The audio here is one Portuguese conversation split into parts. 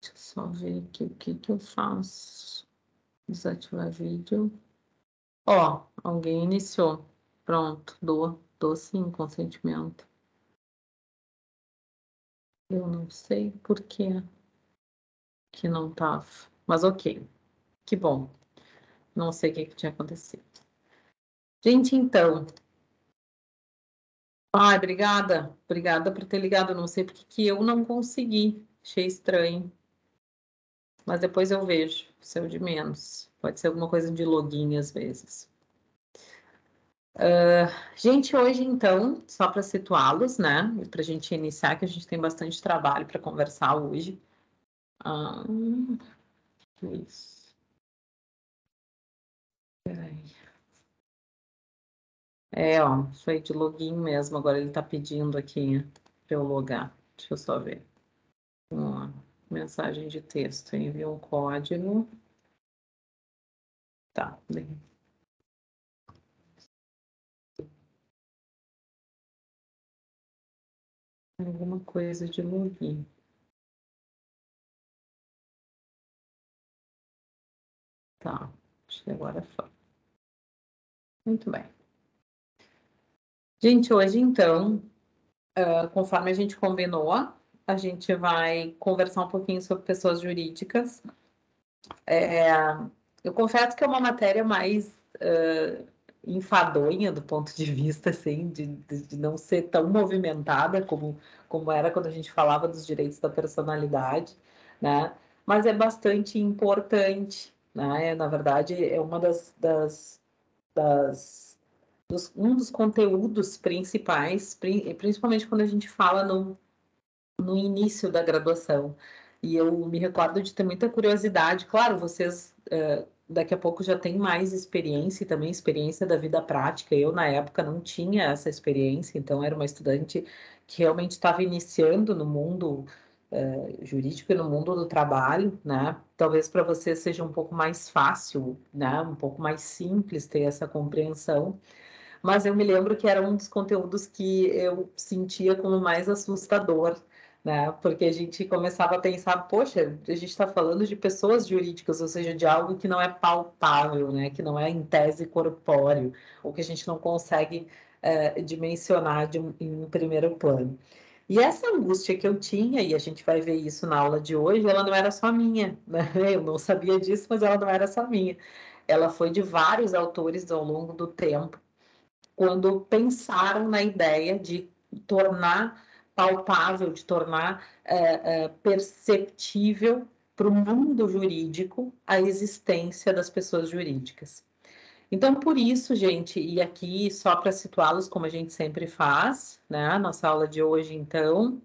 Deixa eu só ver aqui o que eu faço. Desativar vídeo. Ó, alguém iniciou. Pronto, dou sim consentimento. Eu não sei por que não tava. Mas ok, que bom. Não sei o que tinha acontecido. Gente, então. Ai, obrigada. Obrigada por ter ligado. Não sei porque que eu não consegui. Achei estranho. Mas depois eu vejo. Seu de menos. Pode ser alguma coisa de login às vezes. Gente, hoje então, só para situá-los, né? Para a gente iniciar, que a gente tem bastante trabalho para conversar hoje. Isso. Peraí. Ó, foi de login mesmo. Agora ele está pedindo aqui para eu logar. Deixa eu só ver. Ó, mensagem de texto. Envia um código. Tá, bem. Alguma coisa de login. Tá, acho que agora foi. Muito bem. Gente, hoje então, conforme a gente combinou, a gente vai conversar um pouquinho sobre pessoas jurídicas. Eu confesso que é uma matéria mais enfadonha do ponto de vista, assim, de não ser tão movimentada como era quando a gente falava dos direitos da personalidade, né? Mas é bastante importante, né? Na verdade, é uma um dos conteúdos principais, principalmente quando a gente fala no início da graduação. E eu me recordo de ter muita curiosidade. Claro, vocês daqui a pouco já têm mais experiência e também experiência da vida prática. Eu, na época, não tinha essa experiência, então era uma estudante que realmente estava iniciando no mundo jurídico e no mundo do trabalho, né? Talvez para vocês seja um pouco mais fácil, né? Um pouco mais simples ter essa compreensão. Mas eu me lembro que era um dos conteúdos que eu sentia como mais assustador, né? Porque a gente começava a pensar, poxa, a gente está falando de pessoas jurídicas, ou seja, de algo que não é palpável, né? Que não é em tese corpóreo, ou que a gente não consegue dimensionar em primeiro plano. E essa angústia que eu tinha, e a gente vai ver isso na aula de hoje, ela não era só minha, né? Eu não sabia disso, mas ela não era só minha. Ela foi de vários autores ao longo do tempo quando pensaram na ideia de tornar palpável, de tornar perceptível para o mundo jurídico a existência das pessoas jurídicas. Então, por isso, gente, e aqui só para situá-los, como a gente sempre faz, né? A nossa aula de hoje, então,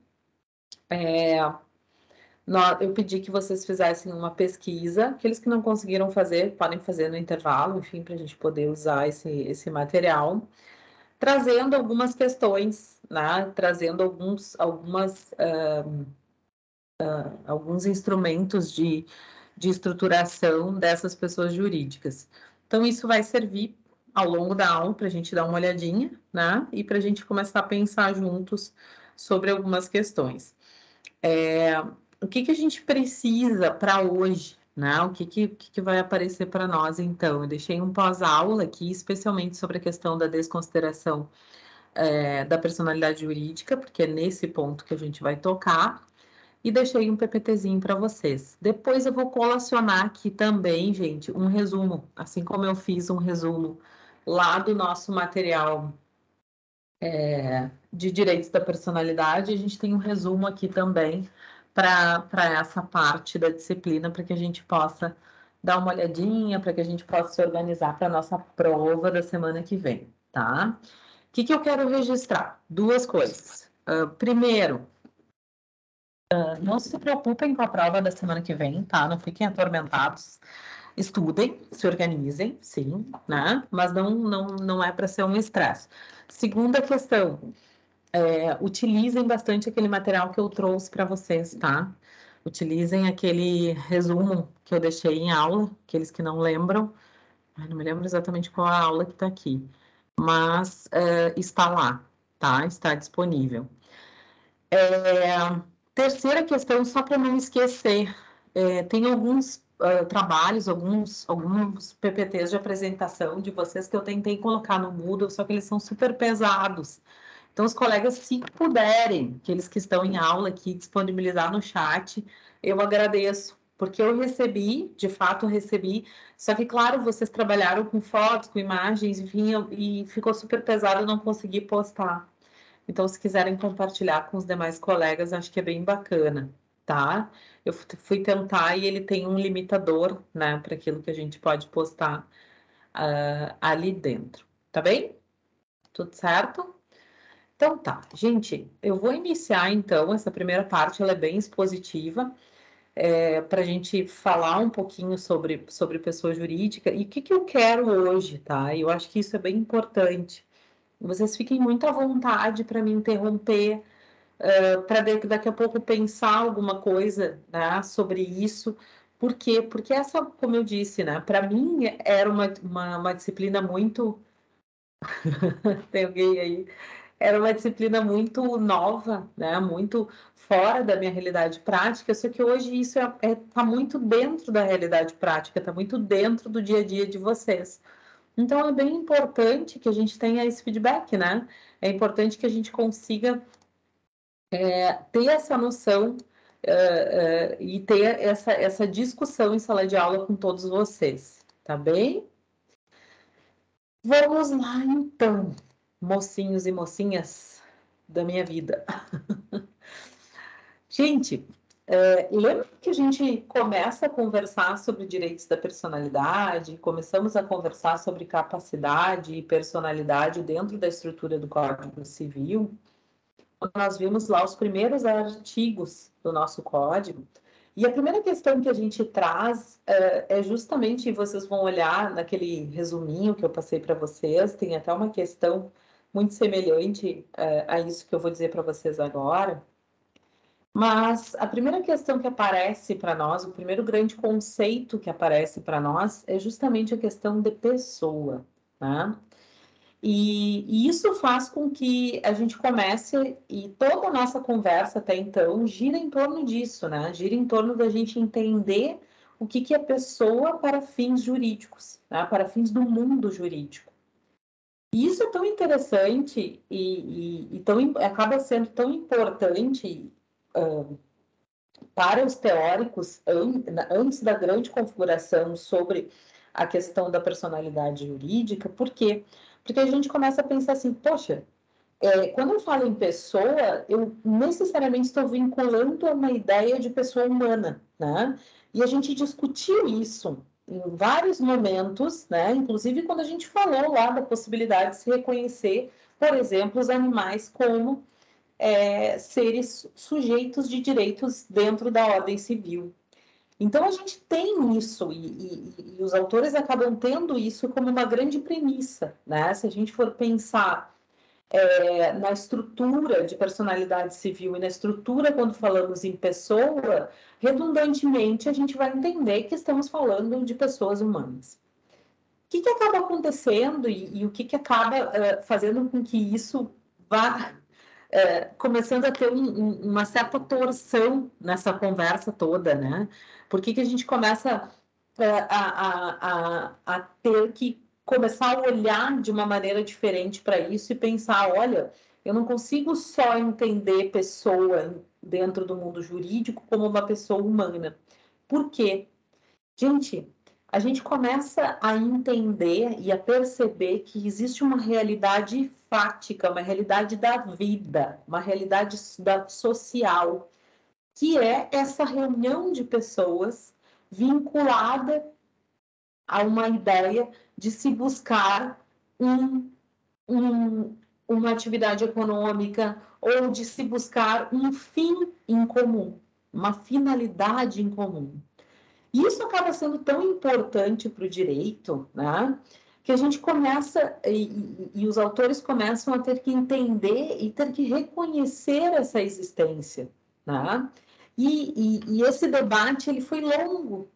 eu pedi que vocês fizessem uma pesquisa. Aqueles que não conseguiram fazer, podem fazer no intervalo, enfim, para a gente poder usar esse material, trazendo algumas questões, né? Trazendo alguns instrumentos de estruturação dessas pessoas jurídicas. Então, isso vai servir ao longo da aula para a gente dar uma olhadinha, né? E para a gente começar a pensar juntos sobre algumas questões. O que a gente precisa para hoje, né? O que vai aparecer para nós, então? Eu deixei um pós-aula aqui, especialmente sobre a questão da desconsideração da personalidade jurídica, porque é nesse ponto que a gente vai tocar, e deixei um PPTzinho para vocês. Depois eu vou colacionar aqui também, gente, um resumo, assim como eu fiz um resumo lá do nosso material de direitos da personalidade, a gente tem um resumo aqui também para essa parte da disciplina, para que a gente possa dar uma olhadinha, para que a gente possa se organizar para a nossa prova da semana que vem, tá? O que eu quero registrar? Duas coisas. Primeiro, não se preocupem com a prova da semana que vem, tá? Não fiquem atormentados. Estudem, se organizem, sim, né? Mas não é para ser um estresse. Segunda questão, utilizem bastante aquele material que eu trouxe para vocês, tá? Utilizem aquele resumo que eu deixei em aula, aqueles que não lembram. Não me lembro exatamente qual a aula que está aqui, mas está lá, tá? Está disponível. Terceira questão, só para não esquecer, tem alguns trabalhos, alguns PPTs de apresentação de vocês que eu tentei colocar no Moodle, só que eles são super pesados. Então, os colegas, se puderem, aqueles que estão em aula aqui, disponibilizar no chat, eu agradeço, porque eu recebi, de fato recebi, só que, claro, vocês trabalharam com fotos, com imagens, enfim, e ficou super pesado, eu não consegui postar. Então, se quiserem compartilhar com os demais colegas, acho que é bem bacana, tá? Eu fui tentar e ele tem um limitador, né, para aquilo que a gente pode postar ali dentro, tá bem? Tudo certo? Então tá, gente, eu vou iniciar então essa primeira parte, ela é bem expositiva, para a gente falar um pouquinho sobre pessoa jurídica e o que eu quero hoje, tá? Eu acho que isso é bem importante. Vocês fiquem muito à vontade para me interromper, para daqui a pouco pensar alguma coisa, né, sobre isso. Por quê? Porque essa, como eu disse, né, para mim era uma disciplina muito. Tem alguém aí? Era uma disciplina muito nova, né? Muito fora da minha realidade prática, só que hoje isso tá muito dentro da realidade prática, está muito dentro do dia a dia de vocês. Então é bem importante que a gente tenha esse feedback, né? É importante que a gente consiga ter essa noção e ter essa discussão em sala de aula com todos vocês, tá bem? Vamos lá, então, mocinhos e mocinhas da minha vida. Gente, lembra que a gente começa a conversar sobre direitos da personalidade, começamos a conversar sobre capacidade e personalidade dentro da estrutura do Código Civil? Nós vimos lá os primeiros artigos do nosso código, e a primeira questão que a gente traz é justamente, vocês vão olhar naquele resuminho que eu passei para vocês, tem até uma questão muito semelhante a isso que eu vou dizer para vocês agora, mas a primeira questão que aparece para nós, o primeiro grande conceito que aparece para nós é justamente a questão de pessoa, né? E isso faz com que a gente comece, e toda a nossa conversa até então gira em torno disso, né? Gira em torno da gente entender o que é pessoa para fins jurídicos, né? Para fins do mundo jurídico. E isso é tão interessante e acaba sendo tão importante para os teóricos antes da grande configuração sobre a questão da personalidade jurídica. Por quê? Porque a gente começa a pensar assim, poxa, quando eu falo em pessoa, eu necessariamente estou vinculando a uma ideia de pessoa humana, né? E a gente discutiu isso em vários momentos, né? Inclusive quando a gente falou lá da possibilidade de se reconhecer, por exemplo, os animais como seres sujeitos de direitos dentro da ordem civil. Então a gente tem isso e os autores acabam tendo isso como uma grande premissa, né? Se a gente for pensar na estrutura de personalidade civil e na estrutura quando falamos em pessoa, redundantemente a gente vai entender que estamos falando de pessoas humanas. O que acaba acontecendo e o que acaba fazendo com que isso vá começando a ter uma certa torção nessa conversa toda, né? Por que a gente começa a ter que começar a olhar de uma maneira diferente para isso e pensar, olha, eu não consigo só entender pessoa dentro do mundo jurídico como uma pessoa humana. Por quê? Gente, a gente começa a entender e a perceber que existe uma realidade fática, uma realidade da vida, uma realidade social, que é essa reunião de pessoas vinculada a uma ideia de se buscar uma atividade econômica ou de se buscar um fim em comum, uma finalidade em comum. E isso acaba sendo tão importante para o direito, né? Que a gente começa, e os autores começam a ter que entender e ter que reconhecer essa existência, né? E esse debate ele foi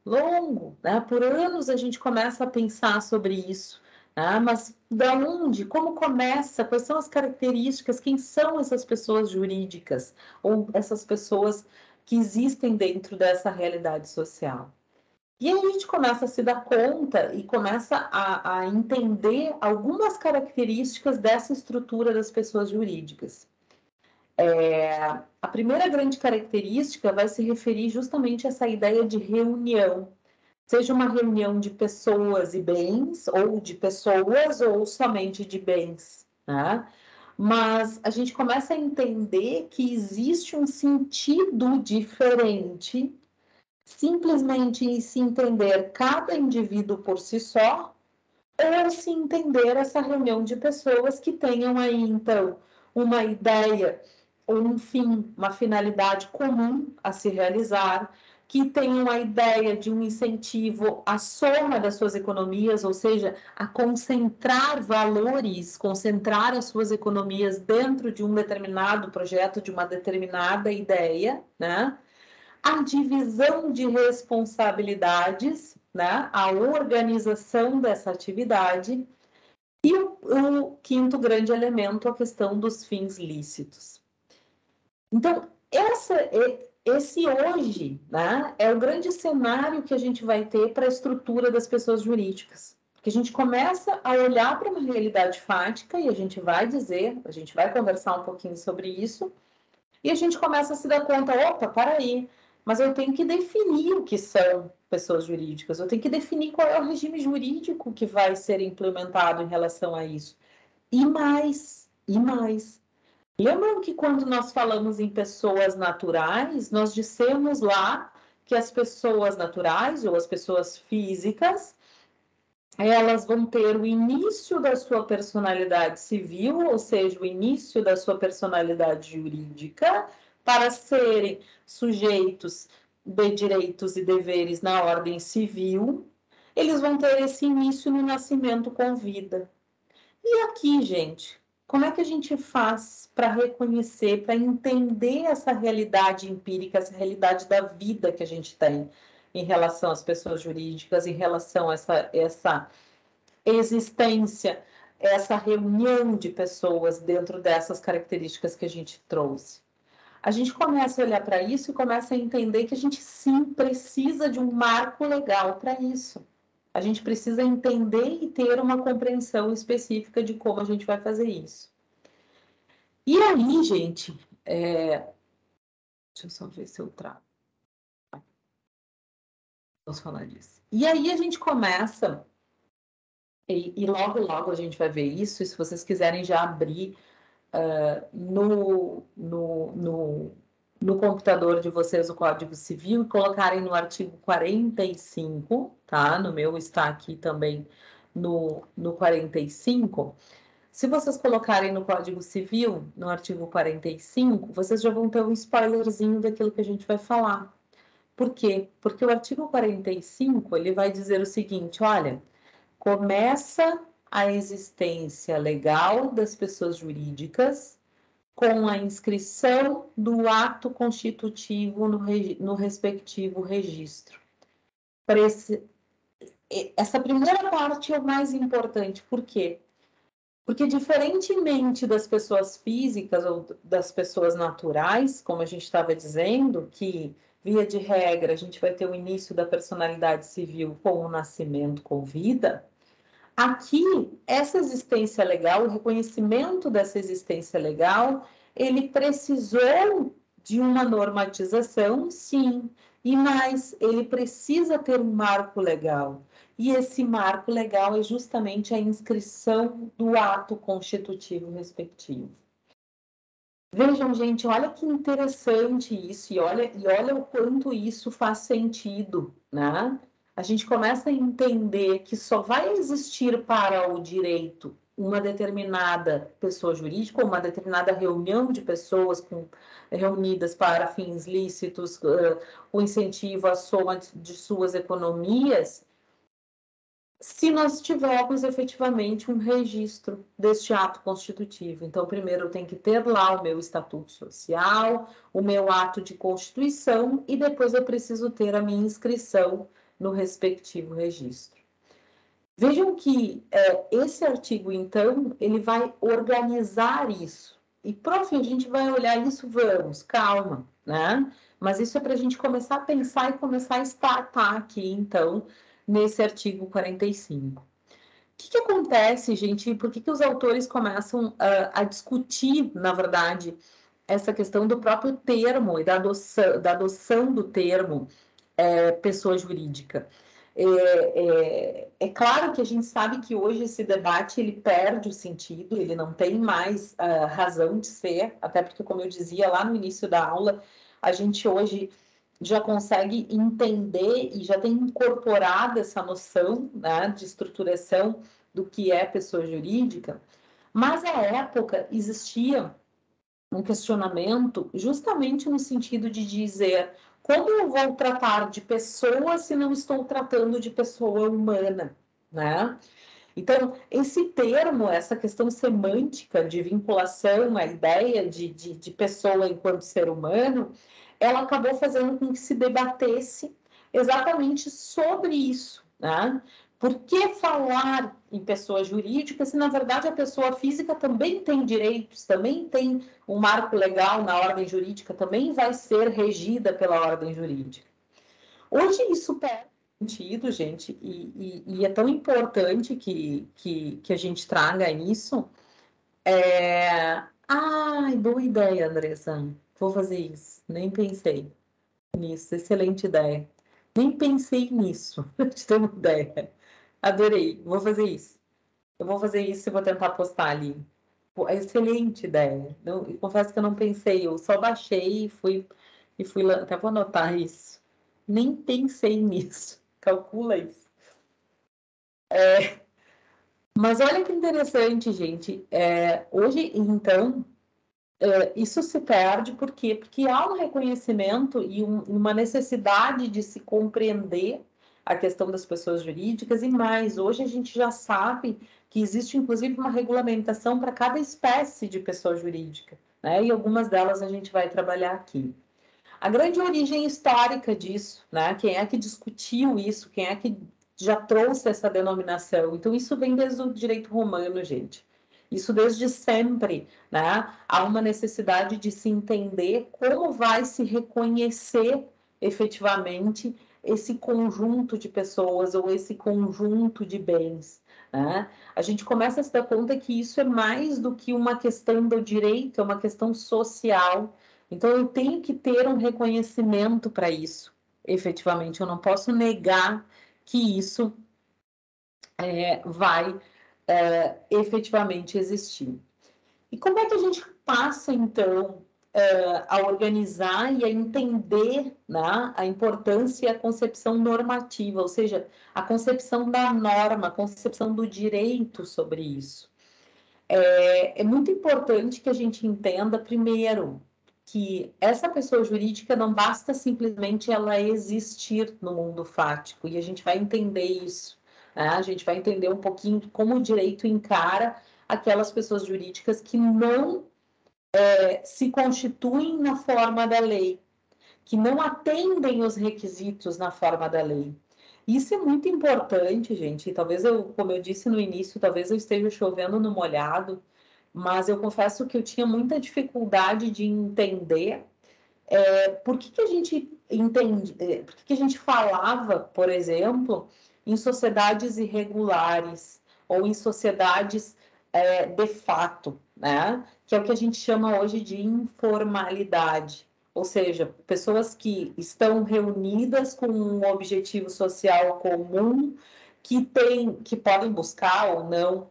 longo, né? Por anos a gente começa a pensar sobre isso, né? Mas da onde, como começa, quais são as características, quem são essas pessoas jurídicas ou essas pessoas que existem dentro dessa realidade social. E aí a gente começa a se dar conta e começa a entender algumas características dessa estrutura das pessoas jurídicas. A primeira grande característica vai se referir justamente a essa ideia de reunião, seja uma reunião de pessoas e bens, ou de pessoas, ou somente de bens, né? Mas a gente começa a entender que existe um sentido diferente simplesmente em se entender cada indivíduo por si só, ou se entender essa reunião de pessoas que tenham aí, então, uma ideia, ou um fim, uma finalidade comum a se realizar, que tenham a ideia de um incentivo à soma das suas economias, ou seja, a concentrar valores, concentrar as suas economias dentro de um determinado projeto, de uma determinada ideia, né? A divisão de responsabilidades, né? A organização dessa atividade. E o quinto grande elemento, a questão dos fins lícitos. Então, esse hoje, né, é o grande cenário que a gente vai ter para a estrutura das pessoas jurídicas. Porque a gente começa a olhar para uma realidade fática e a gente vai dizer, a gente vai conversar um pouquinho sobre isso, e a gente começa a se dar conta, opa, peraí, mas eu tenho que definir o que são pessoas jurídicas, eu tenho que definir qual é o regime jurídico que vai ser implementado em relação a isso. E mais, e mais. Lembram que quando nós falamos em pessoas naturais, nós dissemos lá que as pessoas naturais ou as pessoas físicas, elas vão ter o início da sua personalidade civil, ou seja, o início da sua personalidade jurídica, para serem sujeitos de direitos e deveres na ordem civil, eles vão ter esse início no nascimento com vida. E aqui, gente, como é que a gente faz para reconhecer, para entender essa realidade empírica, essa realidade da vida que a gente tem em relação às pessoas jurídicas, em relação a essa existência, essa reunião de pessoas dentro dessas características que a gente trouxe? A gente começa a olhar para isso e começa a entender que a gente sim precisa de um marco legal para isso. A gente precisa entender e ter uma compreensão específica de como a gente vai fazer isso. E aí, gente, deixa eu só ver se eu trago. Vamos falar disso. E aí a gente começa, e logo, logo a gente vai ver isso, e se vocês quiserem já abrir no computador de vocês o Código Civil e colocarem no artigo 45, tá? No meu está aqui também no 45. Se vocês colocarem no Código Civil, no artigo 45, vocês já vão ter um spoilerzinho daquilo que a gente vai falar. Por quê? Porque o artigo 45, ele vai dizer o seguinte, olha, começa a existência legal das pessoas jurídicas com a inscrição do ato constitutivo no respectivo registro. Essa primeira parte é o mais importante, por quê? Porque, diferentemente das pessoas físicas ou das pessoas naturais, como a gente estava dizendo, que, via de regra, a gente vai ter o início da personalidade civil com o nascimento com vida, aqui, essa existência legal, o reconhecimento dessa existência legal, ele precisou de uma normatização, sim, e mais, ele precisa ter um marco legal. E esse marco legal é justamente a inscrição do ato constitutivo respectivo. Vejam, gente, olha que interessante isso, e olha o quanto isso faz sentido, né? A gente começa a entender que só vai existir para o direito uma determinada pessoa jurídica, ou uma determinada reunião de pessoas reunidas para fins lícitos, o incentivo à soma de suas economias, se nós tivermos efetivamente um registro deste ato constitutivo. Então, primeiro eu tenho que ter lá o meu estatuto social, o meu ato de constituição, e depois eu preciso ter a minha inscrição no respectivo registro. Vejam que esse artigo, então, ele vai organizar isso. E, prof, a gente vai olhar isso, vamos, calma, né? Mas isso é para a gente começar a pensar e começar a startar aqui, então, nesse artigo 45. O que acontece, gente? Por que os autores começam a discutir, na verdade, essa questão do próprio termo e da adoção do termo pessoa jurídica? É claro que a gente sabe que hoje esse debate ele perde o sentido, ele não tem mais razão de ser, até porque, como eu dizia lá no início da aula, a gente hoje já consegue entender e já tem incorporado essa noção, né, de estruturação do que é pessoa jurídica, mas à época existia um questionamento justamente no sentido de dizer como eu vou tratar de pessoa se não estou tratando de pessoa humana, né? Então, esse termo, essa questão semântica de vinculação à ideia de pessoa enquanto ser humano, ela acabou fazendo com que se debatesse exatamente sobre isso, né? Por que falar em pessoa jurídica se, na verdade, a pessoa física também tem direitos, também tem um marco legal na ordem jurídica, também vai ser regida pela ordem jurídica? Hoje isso perde sentido, gente, e é tão importante que a gente traga isso. Ai, boa ideia, Andressa. Vou fazer isso. Nem pensei nisso. Excelente ideia. Nem pensei nisso. Te dou uma ideia. Adorei. Vou fazer isso. Eu vou fazer isso e vou tentar postar ali. Pô, excelente ideia. Não, eu confesso que eu não pensei. Eu só baixei e fui lá. Até vou anotar isso. Nem pensei nisso. Calcula isso. Mas olha que interessante, gente. Hoje, então, isso se perde por quê? Porque há um reconhecimento e uma necessidade de se compreender a questão das pessoas jurídicas e mais. Hoje a gente já sabe que existe, inclusive, uma regulamentação para cada espécie de pessoa jurídica, né? E algumas delas a gente vai trabalhar aqui. A grande origem histórica disso, né? Quem é que discutiu isso? Quem é que já trouxe essa denominação? Então, isso vem desde o direito romano, gente. Isso desde sempre, né? Há uma necessidade de se entender como vai se reconhecer efetivamente esse conjunto de pessoas ou esse conjunto de bens, né? A gente começa a se dar conta que isso é mais do que uma questão do direito, é uma questão social. Então, eu tenho que ter um reconhecimento para isso, efetivamente. Eu não posso negar que isso vai efetivamente existir. E como é que a gente passa, então, a organizar e a entender, né, a importância e a concepção normativa, ou seja, a concepção da norma, a concepção do direito sobre isso? É muito importante que a gente entenda, primeiro, que essa pessoa jurídica não basta simplesmente ela existir no mundo fático, e a gente vai entender isso, né? A gente vai entender um pouquinho como o direito encara aquelas pessoas jurídicas que não se constituem na forma da lei, que não atendem os requisitos na forma da lei. Isso é muito importante, gente, e talvez como eu disse no início, talvez eu esteja chovendo no molhado, mas eu confesso que eu tinha muita dificuldade de entender por que a gente entende, por que a gente falava, por exemplo, em sociedades irregulares ou em sociedades de fato, né? Que é o que a gente chama hoje de informalidade, ou seja, pessoas que estão reunidas com um objetivo social comum, que podem buscar ou não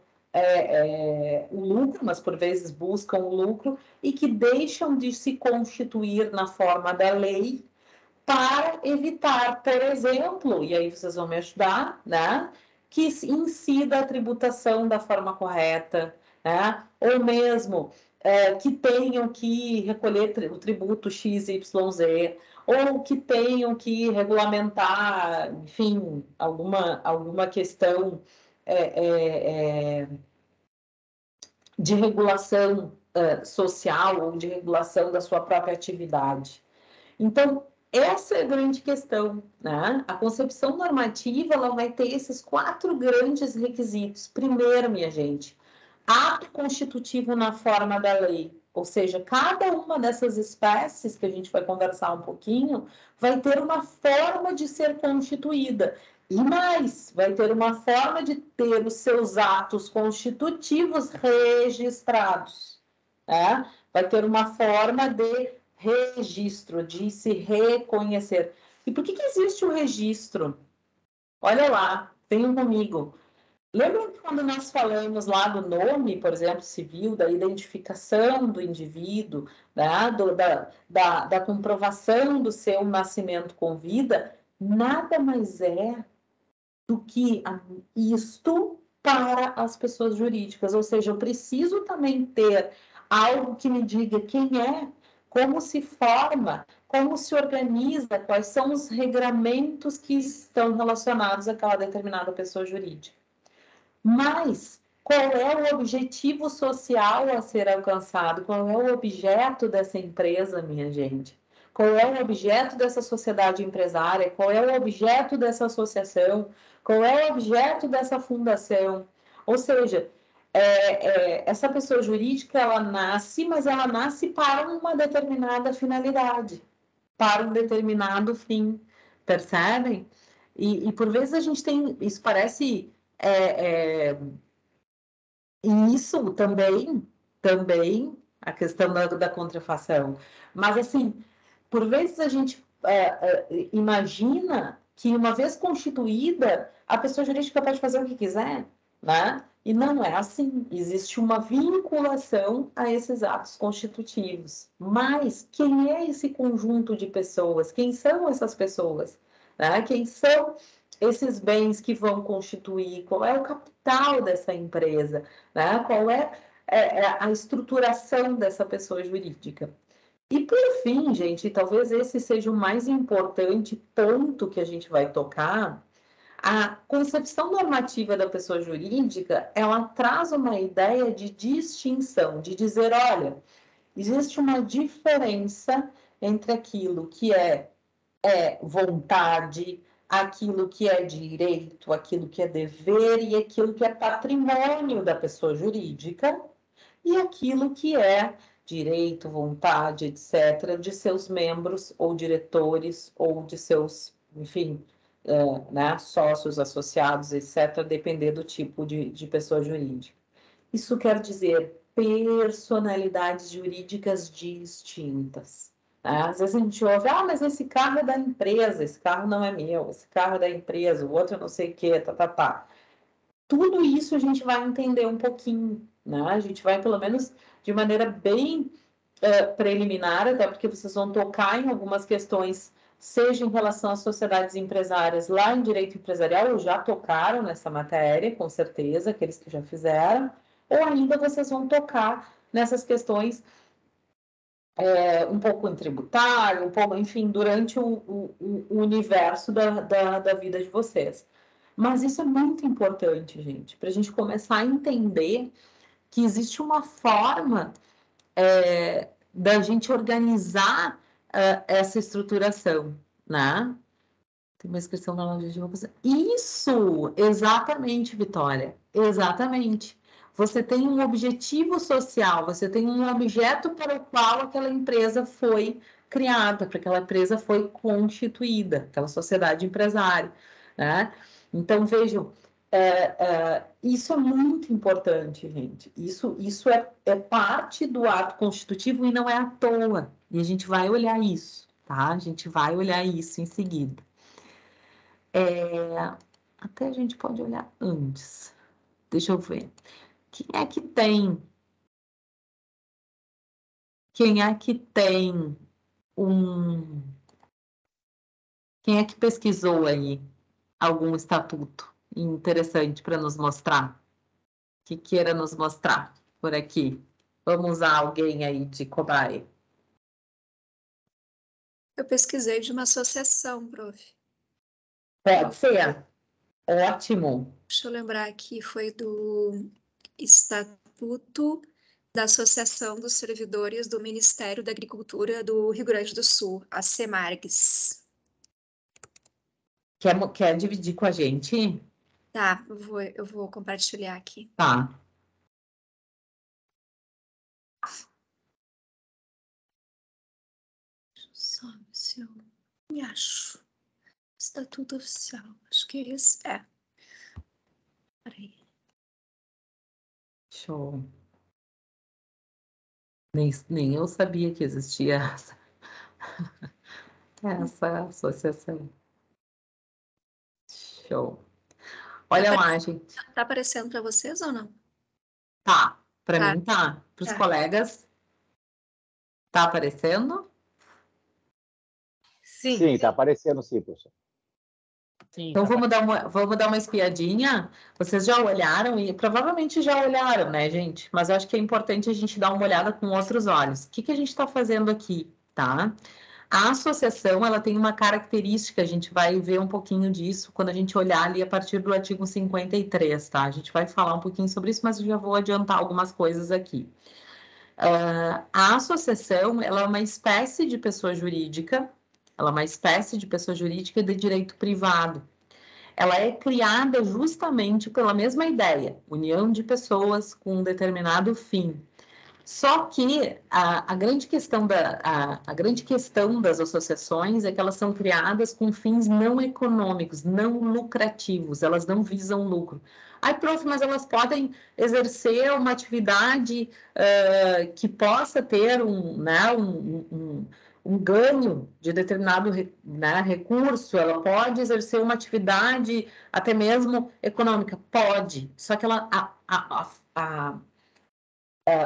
o lucro, mas por vezes buscam o lucro, e que deixam de se constituir na forma da lei para evitar, por exemplo, e aí vocês vão me ajudar, né, que incida a tributação da forma correta, né, ou mesmo que tenham que recolher o tributo XYZ, ou que tenham que regulamentar, enfim, alguma questão de regulação social ou de regulação da sua própria atividade. Então, essa é a grande questão, né? A concepção normativa, ela vai ter esses 4 grandes requisitos. Primeiro, minha gente, ato constitutivo na forma da lei. Ou seja, cada uma dessas espécies que a gente vai conversar um pouquinho vai ter uma forma de ser constituída. E mais, vai ter uma forma de ter os seus atos constitutivos registrados. Né? Vai ter uma forma de registro, de se reconhecer. E por que existe o registro? Olha lá, venham comigo. Lembra que quando nós falamos lá do nome, por exemplo, civil, da identificação do indivíduo, né, da comprovação do seu nascimento com vida, nada mais é do que isto para as pessoas jurídicas. Ou seja, eu preciso também ter algo que me diga quem é, como se forma, como se organiza, quais são os regramentos que estão relacionados àquela determinada pessoa jurídica. Mas qual é o objetivo social a ser alcançado? Qual é o objeto dessa empresa, minha gente? Qual é o objeto dessa sociedade empresária? Qual é o objeto dessa associação? Qual é o objeto dessa fundação? Ou seja, essa pessoa jurídica, ela nasce, mas ela nasce para uma determinada finalidade, para um determinado fim, percebem? E por vezes a gente tem, isso parece e isso também, a questão da contrafação. Mas, assim, por vezes a gente imagina que, uma vez constituída, a pessoa jurídica pode fazer o que quiser, né? E não é assim. Existe uma vinculação a esses atos constitutivos. Mas quem é esse conjunto de pessoas? Quem são essas pessoas? Né? Quem são esses bens que vão constituir? Qual é o capital dessa empresa? Né? Qual é a estruturação dessa pessoa jurídica? E por fim, gente, talvez esse seja o mais importante ponto que a gente vai tocar, a concepção normativa da pessoa jurídica, ela traz uma ideia de distinção, de dizer, olha, existe uma diferença entre aquilo que é vontade, aquilo que é direito, aquilo que é dever e aquilo que é patrimônio da pessoa jurídica e aquilo que é direito, vontade, etc., de seus membros ou diretores ou de seus, enfim, né, sócios, associados, etc., depender do tipo de pessoa jurídica. Isso quer dizer personalidades jurídicas distintas. Né? Às vezes a gente ouve, mas esse carro é da empresa, esse carro não é meu, esse carro é da empresa, o outro não sei o quê, tá. Tudo isso a gente vai entender um pouquinho, né? A gente vai, pelo menos, de maneira bem preliminar, até porque vocês vão tocar em algumas questões, seja em relação às sociedades empresárias lá em direito empresarial, ou já tocaram nessa matéria, com certeza, aqueles que já fizeram, ou ainda vocês vão tocar nessas questões um pouco em tributário, um pouco, enfim, durante o universo da vida de vocês. Mas isso é muito importante, gente, para a gente começar a entender que existe uma forma da gente organizar essa estruturação, né? Tem uma inscrição na loja de roupas. Isso, exatamente, Vitória, exatamente. Você tem um objetivo social, você tem um objeto para o qual aquela empresa foi criada, para aquela empresa foi constituída, aquela sociedade empresária, né? Então, vejam, isso é muito importante, gente. Isso é parte do ato constitutivo e não é à toa. E a gente vai olhar isso, tá? A gente vai olhar isso em seguida. Até a gente pode olhar antes. Deixa eu ver. Quem é que tem? Quem é que tem um. Quem é que pesquisou aí algum estatuto interessante para nos mostrar? Que queira nos mostrar por aqui. Vamos usar alguém aí de cobaia. Eu pesquisei de uma associação, prof. Pode ser. Ótimo. Deixa eu lembrar aqui, foi do Estatuto da Associação dos Servidores do Ministério da Agricultura do Rio Grande do Sul, a Semargs. Quer dividir com a gente? Tá, eu vou compartilhar aqui. Tá. se eu me acho. Estatuto oficial, acho que esse é. Peraí. Show. Nem eu sabia que existia essa associação. Show. Olha lá, gente. Tá aparecendo para vocês ou não? Tá, para Tá. mim tá. Para os Tá. colegas, tá aparecendo? Sim, tá aparecendo sim, professor. Sim, Então tá vamos dar uma espiadinha. Vocês já olharam e provavelmente já olharam, né, gente? Mas eu acho que é importante a gente dar uma olhada com outros olhos. O que que a gente está fazendo aqui, tá? A associação, ela tem uma característica, a gente vai ver um pouquinho disso quando a gente olhar ali a partir do artigo 53, tá? A gente vai falar um pouquinho sobre isso, mas eu já vou adiantar algumas coisas aqui. A associação, ela é uma espécie de pessoa jurídica, ela é uma espécie de pessoa jurídica de direito privado. Ela é criada justamente pela mesma ideia, união de pessoas com um determinado fim. Só que a grande questão a grande questão das associações é que elas são criadas com fins não econômicos, não lucrativos, elas não visam lucro. Ai, prof, mas elas podem exercer uma atividade que possa ter um ganho de determinado recurso, ela pode exercer uma atividade até mesmo econômica? Pode, só que ela,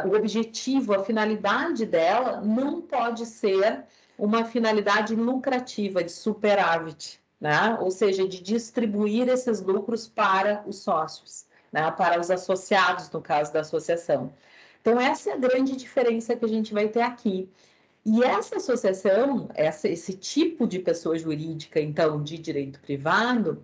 o objetivo, a finalidade dela não pode ser uma finalidade lucrativa, de superávit, né? Ou seja, de distribuir esses lucros para os sócios, né? Para os associados, no caso da associação. Então, essa é a grande diferença que a gente vai ter aqui. E essa associação, esse tipo de pessoa jurídica, então, de direito privado,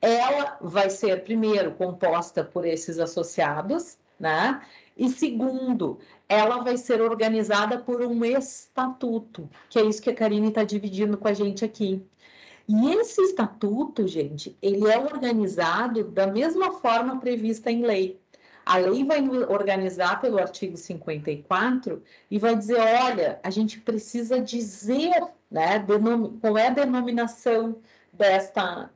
ela vai ser, primeiro, composta por esses associados, né? E segundo, ela vai ser organizada por um estatuto, que é isso que a Karine está dividindo com a gente aqui. E esse estatuto, gente, ele é organizado da mesma forma prevista em lei. A lei vai organizar pelo artigo 54 e vai dizer, olha, a gente precisa dizer, né, qual é a denominação desta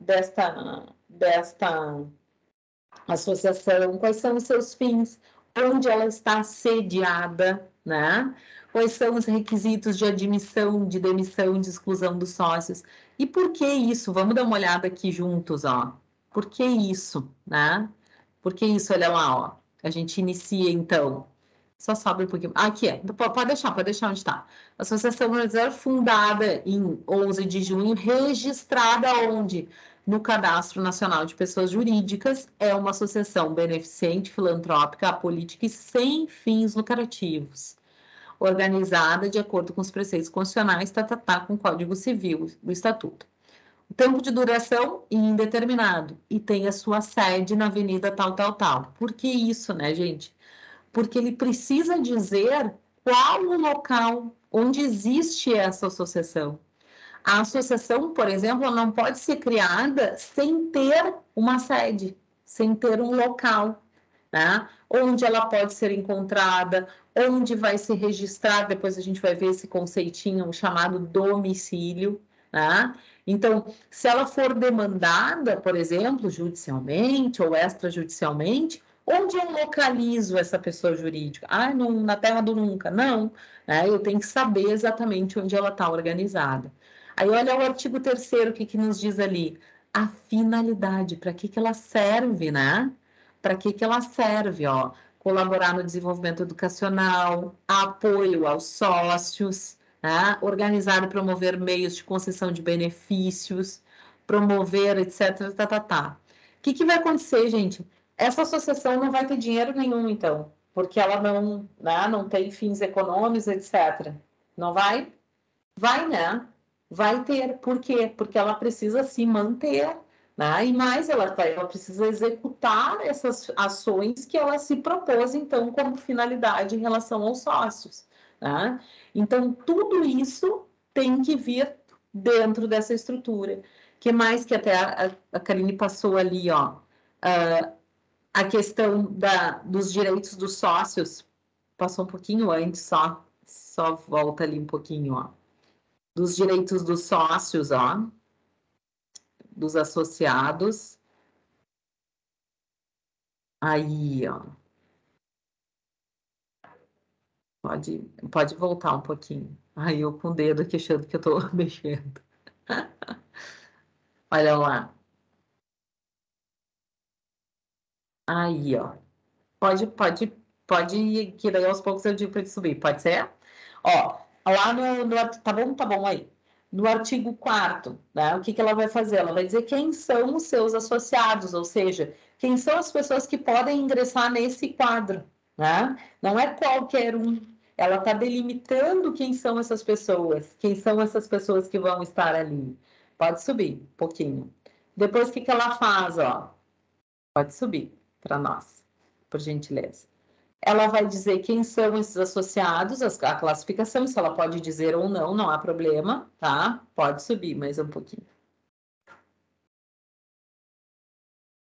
associação, quais são os seus fins, onde ela está sediada, né? Quais são os requisitos de admissão, de demissão, de exclusão dos sócios. E por que isso? Vamos dar uma olhada aqui juntos, ó. Por que isso, né? Por que isso? Olha lá, ó. A gente inicia, então. Só sobe um pouquinho. Aqui, pode deixar onde está. Associação Brasileira fundada em 11 de junho, registrada onde? No Cadastro Nacional de Pessoas Jurídicas, é uma associação beneficente, filantrópica, apolítica e sem fins lucrativos, organizada de acordo com os preceitos constitucionais, com o Código Civil do Estatuto. O tempo de duração indeterminado e tem a sua sede na Avenida tal. Por que isso, né, gente? Porque ele precisa dizer qual o local onde existe essa associação. A associação, por exemplo, não pode ser criada sem ter uma sede, sem ter um local, né? Onde ela pode ser encontrada, onde vai se registrar, depois a gente vai ver esse conceitinho chamado domicílio, né? Então, se ela for demandada, por exemplo, judicialmente ou extrajudicialmente, onde eu localizo essa pessoa jurídica? Ah, não, na terra do nunca. Não, né? Eu tenho que saber exatamente onde ela está organizada. Aí olha o artigo 3º, o que nos diz ali? A finalidade, para que ela serve, né? Para que ela serve, ó? Colaborar no desenvolvimento educacional, apoio aos sócios, né? Organizar e promover meios de concessão de benefícios, promover, etc. O que vai acontecer, gente? Essa associação não vai ter dinheiro nenhum, então, porque ela não, né, não tem fins econômicos, etc. Não vai? Vai, né? Vai ter. Por quê? Porque ela precisa se manter, né? E mais, ela precisa executar essas ações que ela se propôs, então, como finalidade em relação aos sócios, né? Então, tudo isso tem que vir dentro dessa estrutura. Que mais que até a Karine passou ali, ó, a questão dos direitos dos sócios, passou um pouquinho antes, só volta ali um pouquinho, ó. dos direitos dos sócios, ó, dos associados. Aí, ó. Pode voltar um pouquinho. Aí eu com o dedo aqui achando que eu tô mexendo. Olha lá. Aí, ó. Pode ir, que daí aos poucos eu digo para ele subir, pode ser? Ó, lá tá bom aí. No artigo 4º, né, o que que ela vai fazer? Ela vai dizer quem são os seus associados, ou seja, quem são as pessoas que podem ingressar nesse quadro, né? Não é qualquer um. Ela está delimitando quem são essas pessoas que vão estar ali. Pode subir um pouquinho. Depois, o que que ela faz, ó? Pode subir para nós, por gentileza. Ela vai dizer quem são esses associados, a classificação, se ela pode dizer ou não, não há problema, tá? Pode subir mais um pouquinho.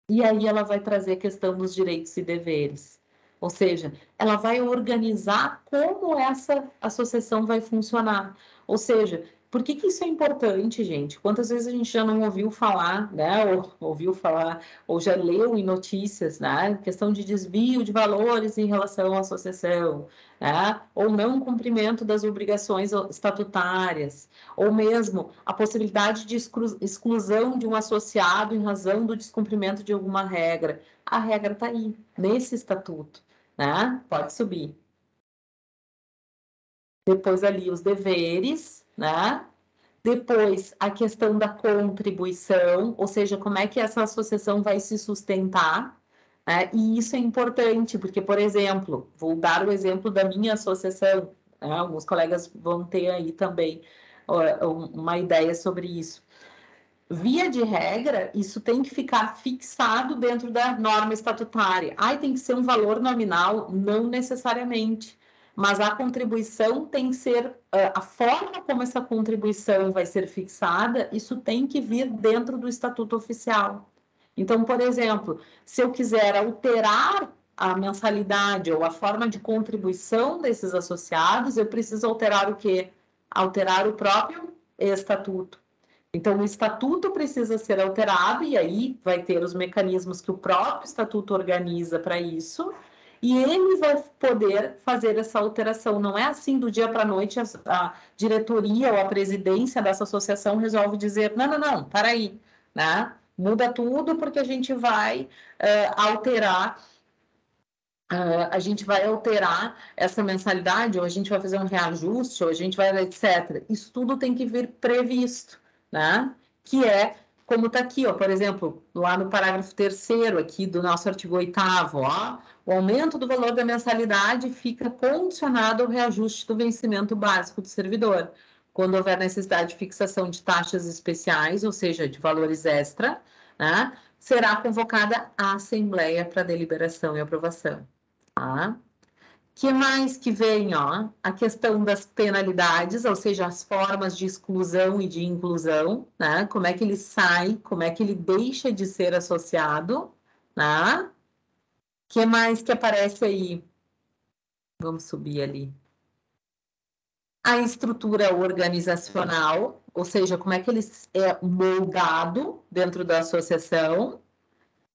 E aí ela vai trazer a questão dos direitos e deveres. Ou seja, ela vai organizar como essa associação vai funcionar. Ou seja, por que que isso é importante, gente? Quantas vezes a gente já não ouviu falar, né? Ou ouviu falar, ou já leu em notícias, né? Questão de desvio de valores em relação à associação, né? Ou não cumprimento das obrigações estatutárias, ou mesmo a possibilidade de exclusão de um associado em razão do descumprimento de alguma regra. A regra está aí, nesse estatuto, né? Pode subir. Depois ali os deveres, né? Depois a questão da contribuição, ou seja, como é que essa associação vai se sustentar, né? E isso é importante, porque, por exemplo, vou dar o exemplo da minha associação, né? Alguns colegas vão ter aí também uma ideia sobre isso. Via de regra, isso tem que ficar fixado dentro da norma estatutária. Ai, tem que ser um valor nominal? Não necessariamente. Mas a contribuição tem que ser, a forma como essa contribuição vai ser fixada, isso tem que vir dentro do estatuto oficial. Então, por exemplo, se eu quiser alterar a mensalidade ou a forma de contribuição desses associados, eu preciso alterar o quê? Alterar o próprio estatuto. Então, o estatuto precisa ser alterado, e aí vai ter os mecanismos que o próprio estatuto organiza para isso, e ele vai poder fazer essa alteração. Não é assim do dia para a noite a diretoria ou a presidência dessa associação resolve dizer: não, não, não, para aí, né? Muda tudo porque a gente vai alterar. A gente vai alterar essa mensalidade, ou a gente vai fazer um reajuste, ou a gente vai, etc. Isso tudo tem que vir previsto, né? Que é como está aqui, ó, por exemplo, lá no parágrafo 3º aqui do nosso artigo 8º, ó, o aumento do valor da mensalidade fica condicionado ao reajuste do vencimento básico do servidor. Quando houver necessidade de fixação de taxas especiais, ou seja, de valores extra, né, será convocada a Assembleia para deliberação e aprovação. Tá? Que mais que vem, ó? A questão das penalidades, ou seja, as formas de exclusão e de inclusão, né? Como é que ele sai, como é que ele deixa de ser associado, né? Que mais que aparece aí? Vamos subir ali. A estrutura organizacional, ou seja, como é que ele é moldado dentro da associação.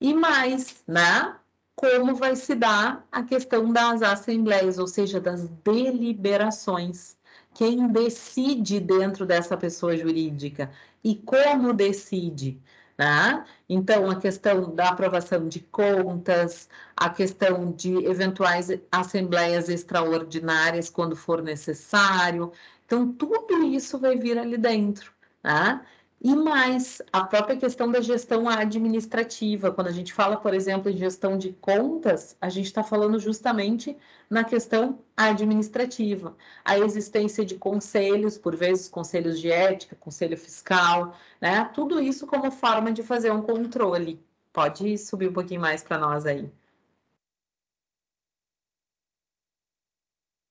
E mais, né? Como vai se dar a questão das assembleias, ou seja, das deliberações. Quem decide dentro dessa pessoa jurídica e como decide, né? Então, a questão da aprovação de contas, a questão de eventuais assembleias extraordinárias quando for necessário. Então, tudo isso vai vir ali dentro, né? E mais, a própria questão da gestão administrativa. Quando a gente fala, por exemplo, em gestão de contas, a gente está falando justamente na questão administrativa. A existência de conselhos, por vezes conselhos de ética, conselho fiscal, né? Tudo isso como forma de fazer um controle. Pode subir um pouquinho mais para nós aí. O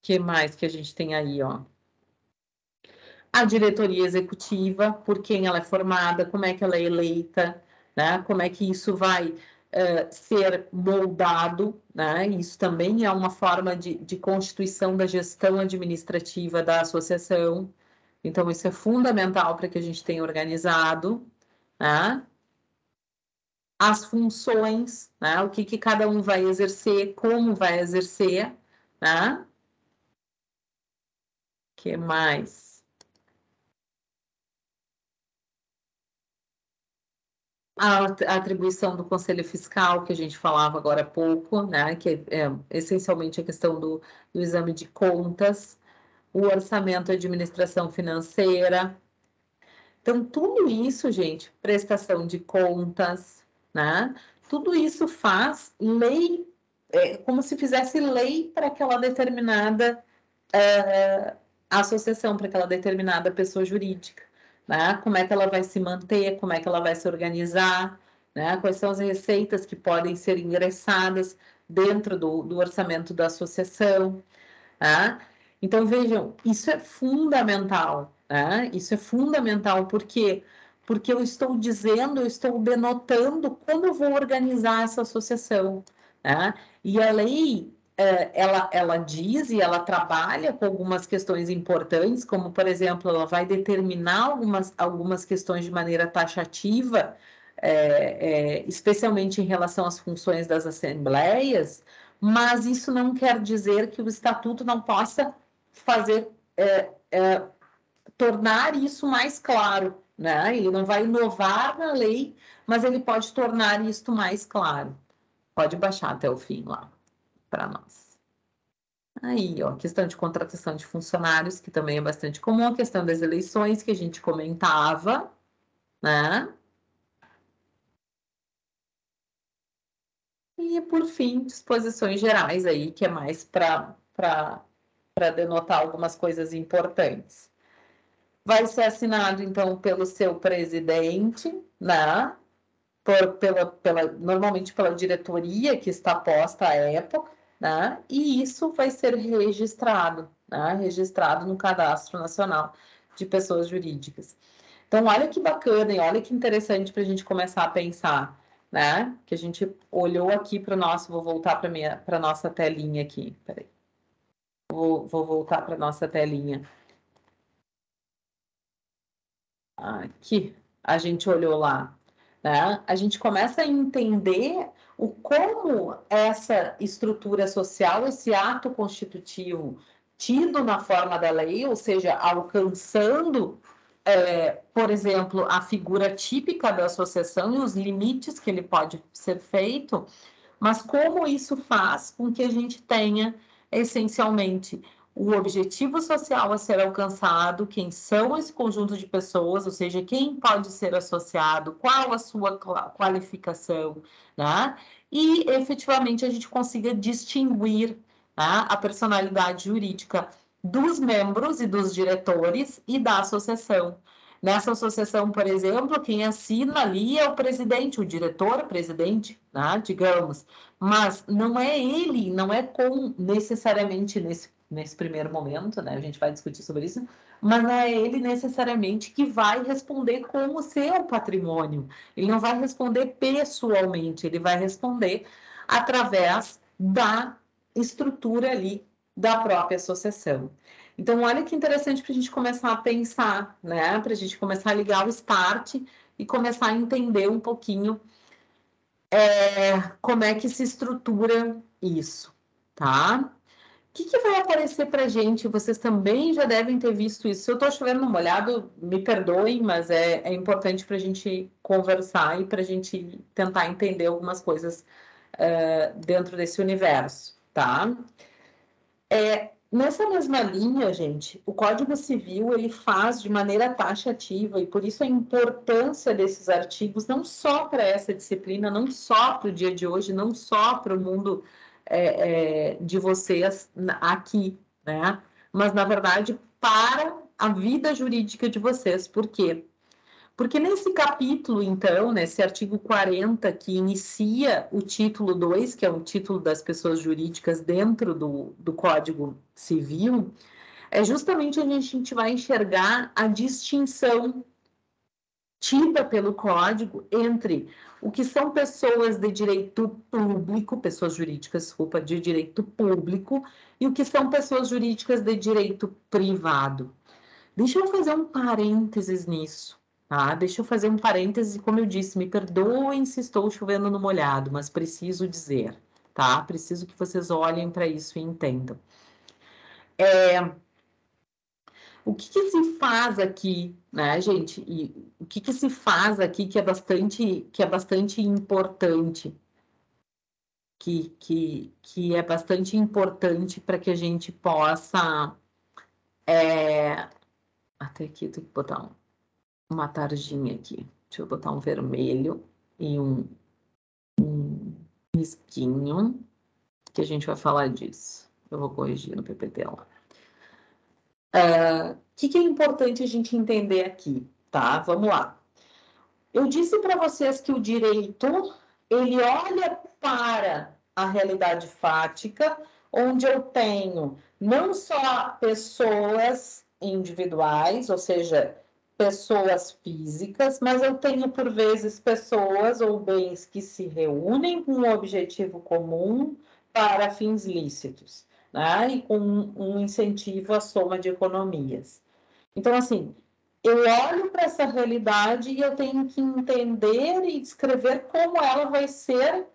que mais que a gente tem aí, ó? A diretoria executiva, por quem ela é formada, como é que ela é eleita, né? Como é que isso vai ser moldado, né? Isso também é uma forma de constituição da gestão administrativa da associação, Então, isso é fundamental para que a gente tenha organizado, né? As funções, né? O que cada um vai exercer, como vai exercer, né? O que mais? A atribuição do Conselho Fiscal, que a gente falava agora há pouco, né? Que é essencialmente a questão do exame de contas, o orçamento e administração financeira. Então, tudo isso, gente, prestação de contas, né? Tudo isso faz lei, como se fizesse lei para aquela determinada associação, para aquela determinada pessoa jurídica, né? Como é que ela vai se manter, como é que ela vai se organizar, né? Quais são as receitas que podem ser ingressadas dentro do orçamento da associação, tá? Então, vejam, isso é fundamental, né? Isso é fundamental porque eu estou dizendo, eu estou denotando como eu vou organizar essa associação, né? E a lei, ela diz e ela trabalha com algumas questões importantes, como, por exemplo, ela vai determinar algumas questões de maneira taxativa, especialmente em relação às funções das assembleias, mas isso não quer dizer que o estatuto não possa fazer, tornar isso mais claro, né? Ele não vai inovar na lei, mas ele pode tornar isto mais claro. Pode baixar até o fim lá, para nós. Aí, ó, questão de contratação de funcionários, que também é bastante comum, a questão das eleições, que a gente comentava, né? E, por fim, disposições gerais aí, que é mais para denotar algumas coisas importantes. Vai ser assinado, então, pelo seu presidente, né? Normalmente pela diretoria que está posta à época, né? E isso vai ser registrado, né? Registrado no Cadastro Nacional de Pessoas Jurídicas. Então, olha que bacana e olha que interessante para a gente começar a pensar, né? Que a gente olhou aqui para o nosso, vou voltar para a nossa telinha aqui, peraí. Vou voltar para a nossa telinha. Aqui, a gente olhou lá, né? A gente começa a entender como essa estrutura social, esse ato constitutivo tido na forma da lei, ou seja, alcançando, por exemplo, a figura típica da associação e os limites que ele pode ser feito, mas como isso faz com que a gente tenha, essencialmente, o objetivo social a ser alcançado, quem são esse conjunto de pessoas, ou seja, quem pode ser associado, qual a sua qualificação, né? E, efetivamente, a gente consiga distinguir, né, a personalidade jurídica dos membros e dos diretores e da associação. Nessa associação, por exemplo, quem assina ali é o presidente, o diretor-presidente, né, digamos, mas não é ele, não é necessariamente nesse primeiro momento, né, a gente vai discutir sobre isso, mas não é ele necessariamente que vai responder com o seu patrimônio, ele não vai responder pessoalmente, ele vai responder através da estrutura ali da própria associação. Então, olha que interessante para a gente começar a pensar, né? Para a gente começar a ligar o start e começar a entender um pouquinho como é que se estrutura isso, tá? O que vai aparecer para a gente? Vocês também já devem ter visto isso. Se eu estou chovendo no molhado, me perdoem, mas é importante para a gente conversar e para a gente tentar entender algumas coisas dentro desse universo, tá? Nessa mesma linha, gente, o Código Civil ele faz de maneira taxativa e por isso a importância desses artigos não só para essa disciplina, não só para o dia de hoje, não só para o mundo de vocês aqui, né? Mas na verdade para a vida jurídica de vocês. Por quê? Porque nesse capítulo, então, nesse artigo 40, que inicia o título 2, que é o título das pessoas jurídicas dentro do Código Civil, é justamente onde a gente vai enxergar a distinção tida pelo Código entre o que são pessoas de direito público, pessoas jurídicas, desculpa, de direito público, e o que são pessoas jurídicas de direito privado. Deixa eu fazer um parênteses nisso, tá? Deixa eu fazer um parênteses, como eu disse, me perdoem se estou chovendo no molhado, mas preciso dizer, tá? Preciso que vocês olhem para isso e entendam. O que se faz aqui, né, gente? E o que se faz aqui que é bastante importante, que é bastante importante para que a gente possa até aqui tem que botar uma tarjinha aqui. Deixa eu botar um vermelho e um risquinho, que a gente vai falar disso. Eu vou corrigir no PPT lá. O que é importante a gente entender aqui, tá? Vamos lá. Eu disse para vocês que o direito, ele olha para a realidade fática, onde eu tenho não só pessoas individuais, ou seja, pessoas físicas, mas eu tenho, por vezes, pessoas ou bens que se reúnem com um objetivo comum para fins lícitos, né? E com um incentivo à soma de economias. Então, assim, eu olho para essa realidade e eu tenho que entender e descrever como ela vai ser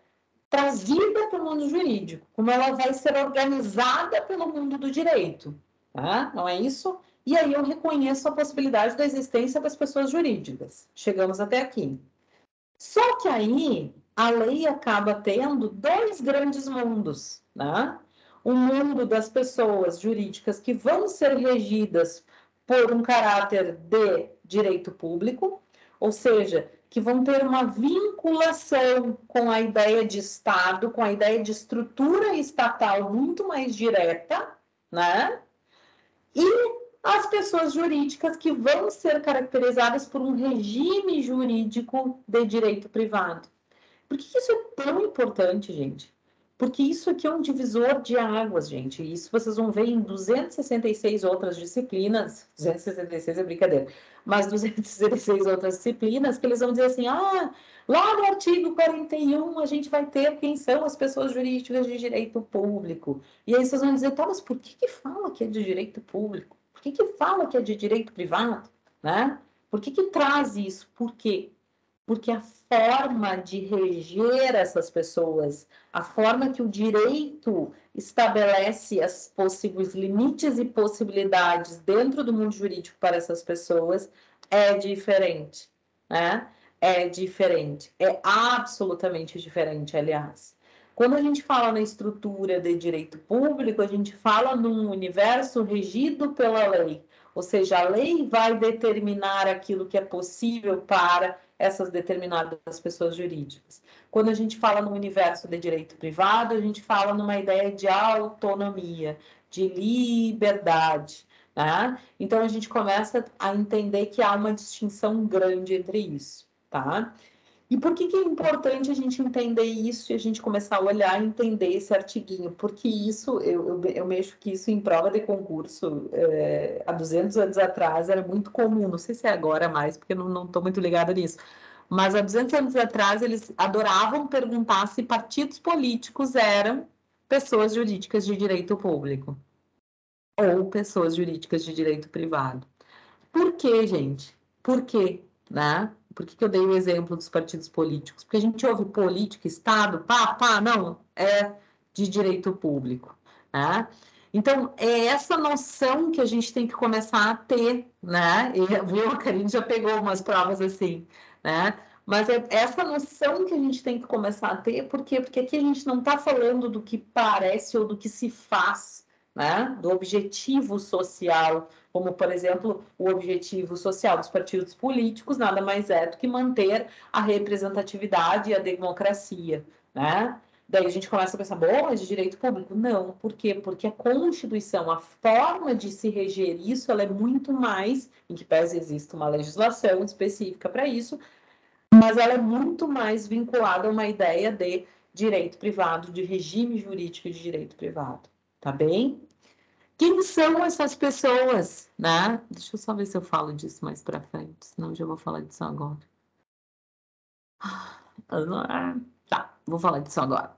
trazida para o mundo jurídico, como ela vai ser organizada pelo mundo do direito, tá? Não é isso? E aí eu reconheço a possibilidade da existência das pessoas jurídicas. Chegamos até aqui. Só que aí a lei acaba tendo dois grandes mundos, né? O mundo das pessoas jurídicas que vão ser regidas por um caráter de direito público, ou seja, que vão ter uma vinculação com a ideia de Estado, com a ideia de estrutura estatal muito mais direta, né? E as pessoas jurídicas que vão ser caracterizadas por um regime jurídico de direito privado. Por que isso é tão importante, gente? Porque isso aqui é um divisor de águas, gente. E isso vocês vão ver em 266 outras disciplinas. 266 é brincadeira. Mas 266 outras disciplinas que eles vão dizer assim, lá no artigo 41 a gente vai ter quem são as pessoas jurídicas de direito público. E aí vocês vão dizer, tá, mas por que fala que é de direito público? Por que fala que é de direito privado? Né? Por que traz isso? Por quê? Porque a forma de reger essas pessoas, a forma que o direito estabelece os limites e possibilidades dentro do mundo jurídico para essas pessoas é diferente, né? É diferente, é absolutamente diferente, aliás. Quando a gente fala na estrutura de direito público, a gente fala num universo regido pela lei, ou seja, a lei vai determinar aquilo que é possível para essas determinadas pessoas jurídicas. Quando a gente fala no universo de direito privado, a gente fala numa ideia de autonomia, de liberdade, né? Então a gente começa a entender que há uma distinção grande entre isso, tá? E por que é importante a gente entender isso e a gente começar a olhar e entender esse artiguinho? Porque isso, eu mexo que isso em prova de concurso, há 200 anos atrás era muito comum, não sei se é agora mais, porque não estou muito ligada nisso, mas há 200 anos atrás eles adoravam perguntar se partidos políticos eram pessoas jurídicas de direito público ou pessoas jurídicas de direito privado. Por quê, gente? Por quê, né? Por que eu dei o exemplo dos partidos políticos? Porque a gente ouve política, Estado, não, é de direito público, né? Então, é essa noção que a gente tem que começar a ter, né? E, viu, a Karine já pegou umas provas assim, né? Mas é essa noção que a gente tem que começar a ter, por quê? Porque aqui a gente não está falando do que parece ou do que se faz, né? Do objetivo social, como, por exemplo, o objetivo social dos partidos políticos nada mais é do que manter a representatividade e a democracia, né? Daí a gente começa a pensar, bom, mas de direito público? Não, por quê? Porque a Constituição, a forma de se reger isso, ela é muito mais, em que pese existe uma legislação específica para isso, mas ela é muito mais vinculada a uma ideia de direito privado, de regime jurídico de direito privado, tá bem? Quem são essas pessoas, né? Deixa eu só ver se eu falo disso mais para frente, senão já vou falar disso agora. Tá, vou falar disso agora.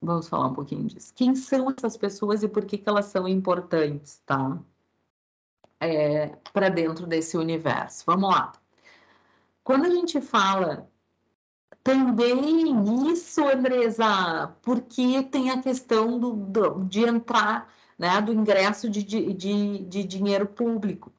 Vamos falar um pouquinho disso. Quem são essas pessoas e por que elas são importantes, tá? para dentro desse universo. Vamos lá. Quando a gente fala também isso, Andresa, porque tem a questão de entrar, né, do ingresso de dinheiro público,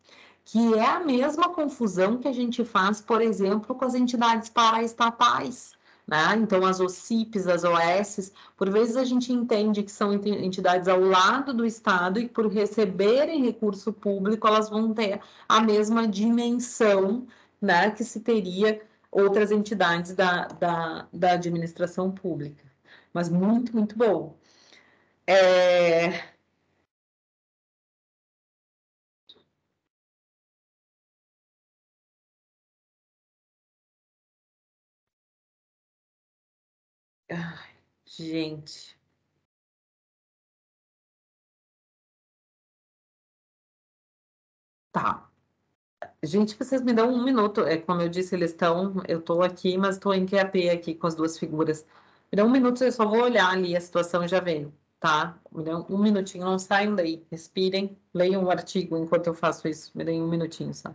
que é a mesma confusão que a gente faz, por exemplo, com as entidades paraestatais, né? Então, as OCIPs, as OS, por vezes a gente entende que são entidades ao lado do Estado e por receberem recurso público, elas vão ter a mesma dimensão, né, que se teria outras entidades da administração pública. Mas muito, muito bom. Ai, gente. Tá. Gente, vocês me dão um minuto. Como eu disse, eu estou aqui, mas estou em QAP aqui com as duas figuras. Me dão um minuto, eu só vou olhar ali a situação e já venho, tá? Me dão um minutinho, não saiam daí. Respirem, leiam o artigo enquanto eu faço isso. Me deem um minutinho só.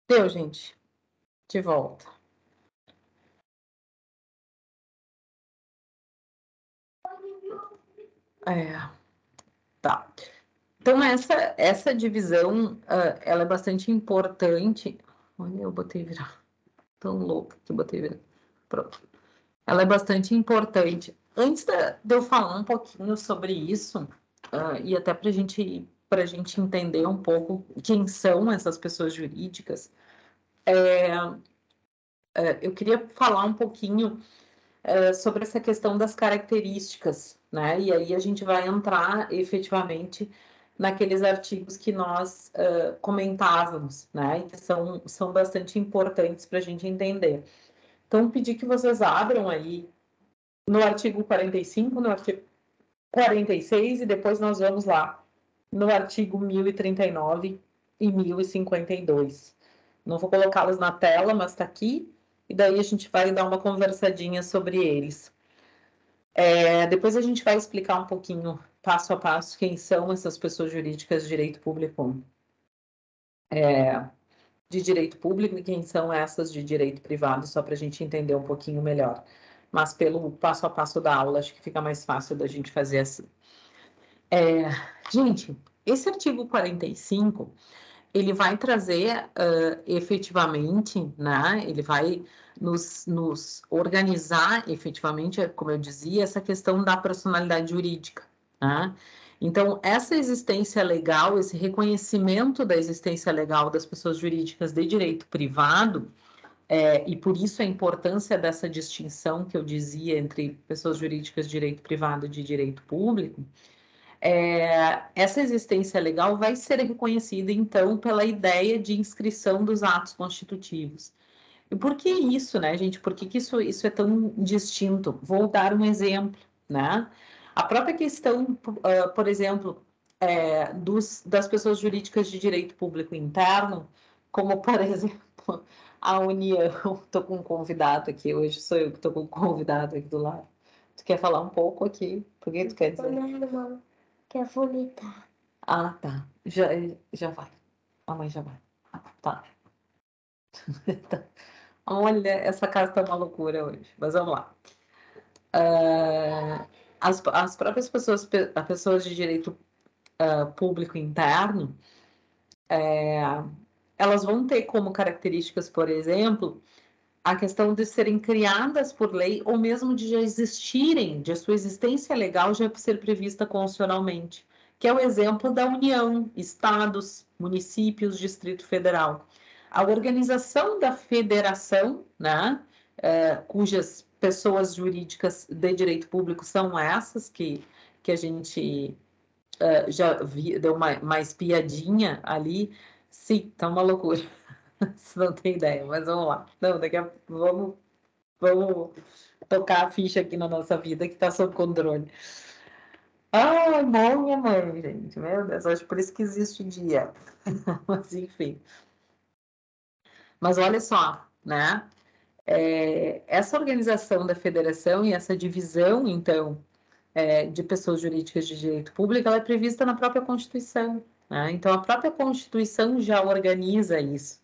Deu, gente. De volta. Tá. Então, essa divisão, ela é bastante importante. Olha, eu botei virar. Tão louca que eu botei virar. Pronto. Ela é bastante importante. Antes de eu falar um pouquinho sobre isso, e até para a gente entender um pouco quem são essas pessoas jurídicas, eu queria falar um pouquinho sobre essa questão das características, né? E aí a gente vai entrar efetivamente naqueles artigos que nós comentávamos, né? E que são bastante importantes para a gente entender. Então, pedir que vocês abram aí no artigo 45, no artigo 46, e depois nós vamos lá no artigo 1039 e 1052. Não vou colocá-los na tela, mas está aqui, e daí a gente vai dar uma conversadinha sobre eles. Depois a gente vai explicar um pouquinho, passo a passo, quem são essas pessoas jurídicas de direito público, de direito público, e quem são essas de direito privado, só para a gente entender um pouquinho melhor. Mas pelo passo a passo da aula, acho que fica mais fácil da gente fazer assim. Gente, esse artigo 45, ele vai trazer efetivamente, né? Ele vai nos organizar efetivamente, como eu dizia, essa questão da personalidade jurídica, né? Então, essa existência legal, esse reconhecimento da existência legal das pessoas jurídicas de direito privado, e por isso a importância dessa distinção que eu dizia entre pessoas jurídicas de direito privado e de direito público, essa existência legal vai ser reconhecida, então, pela ideia de inscrição dos atos constitutivos. E por que isso, né, gente? Por que isso é tão distinto? Vou dar um exemplo, né? A própria questão, por exemplo, das pessoas jurídicas de direito público interno, como, por exemplo, a União. Estou com um convidado aqui, hoje sou eu que estou com um convidado aqui do lado. Tu quer falar um pouco aqui? Por que tu quer dizer? Quer vomitar. Ah, tá. Já vai. A mãe já vai. Tá. Olha, essa casa tá uma loucura hoje, mas vamos lá. As próprias pessoas, as pessoas de direito público interno, elas vão ter como características, por exemplo, a questão de serem criadas por lei ou mesmo de já existirem, de a sua existência legal já ser prevista constitucionalmente, que é o exemplo da União, estados, municípios, Distrito Federal. A organização da federação, né, cujas pessoas jurídicas de direito público são essas que a gente já deu uma espiadinha ali. Sim, tá uma loucura. Você não tem ideia, mas vamos lá. Não, daqui a pouco vamos tocar a ficha aqui na nossa vida que está sob controle. Ai, minha mãe, gente, meu Deus, acho por isso que existe o dia. Mas enfim. Mas olha só, né? Essa organização da federação e essa divisão, então, de pessoas jurídicas de direito público, ela é prevista na própria Constituição, né? Então, a própria Constituição já organiza isso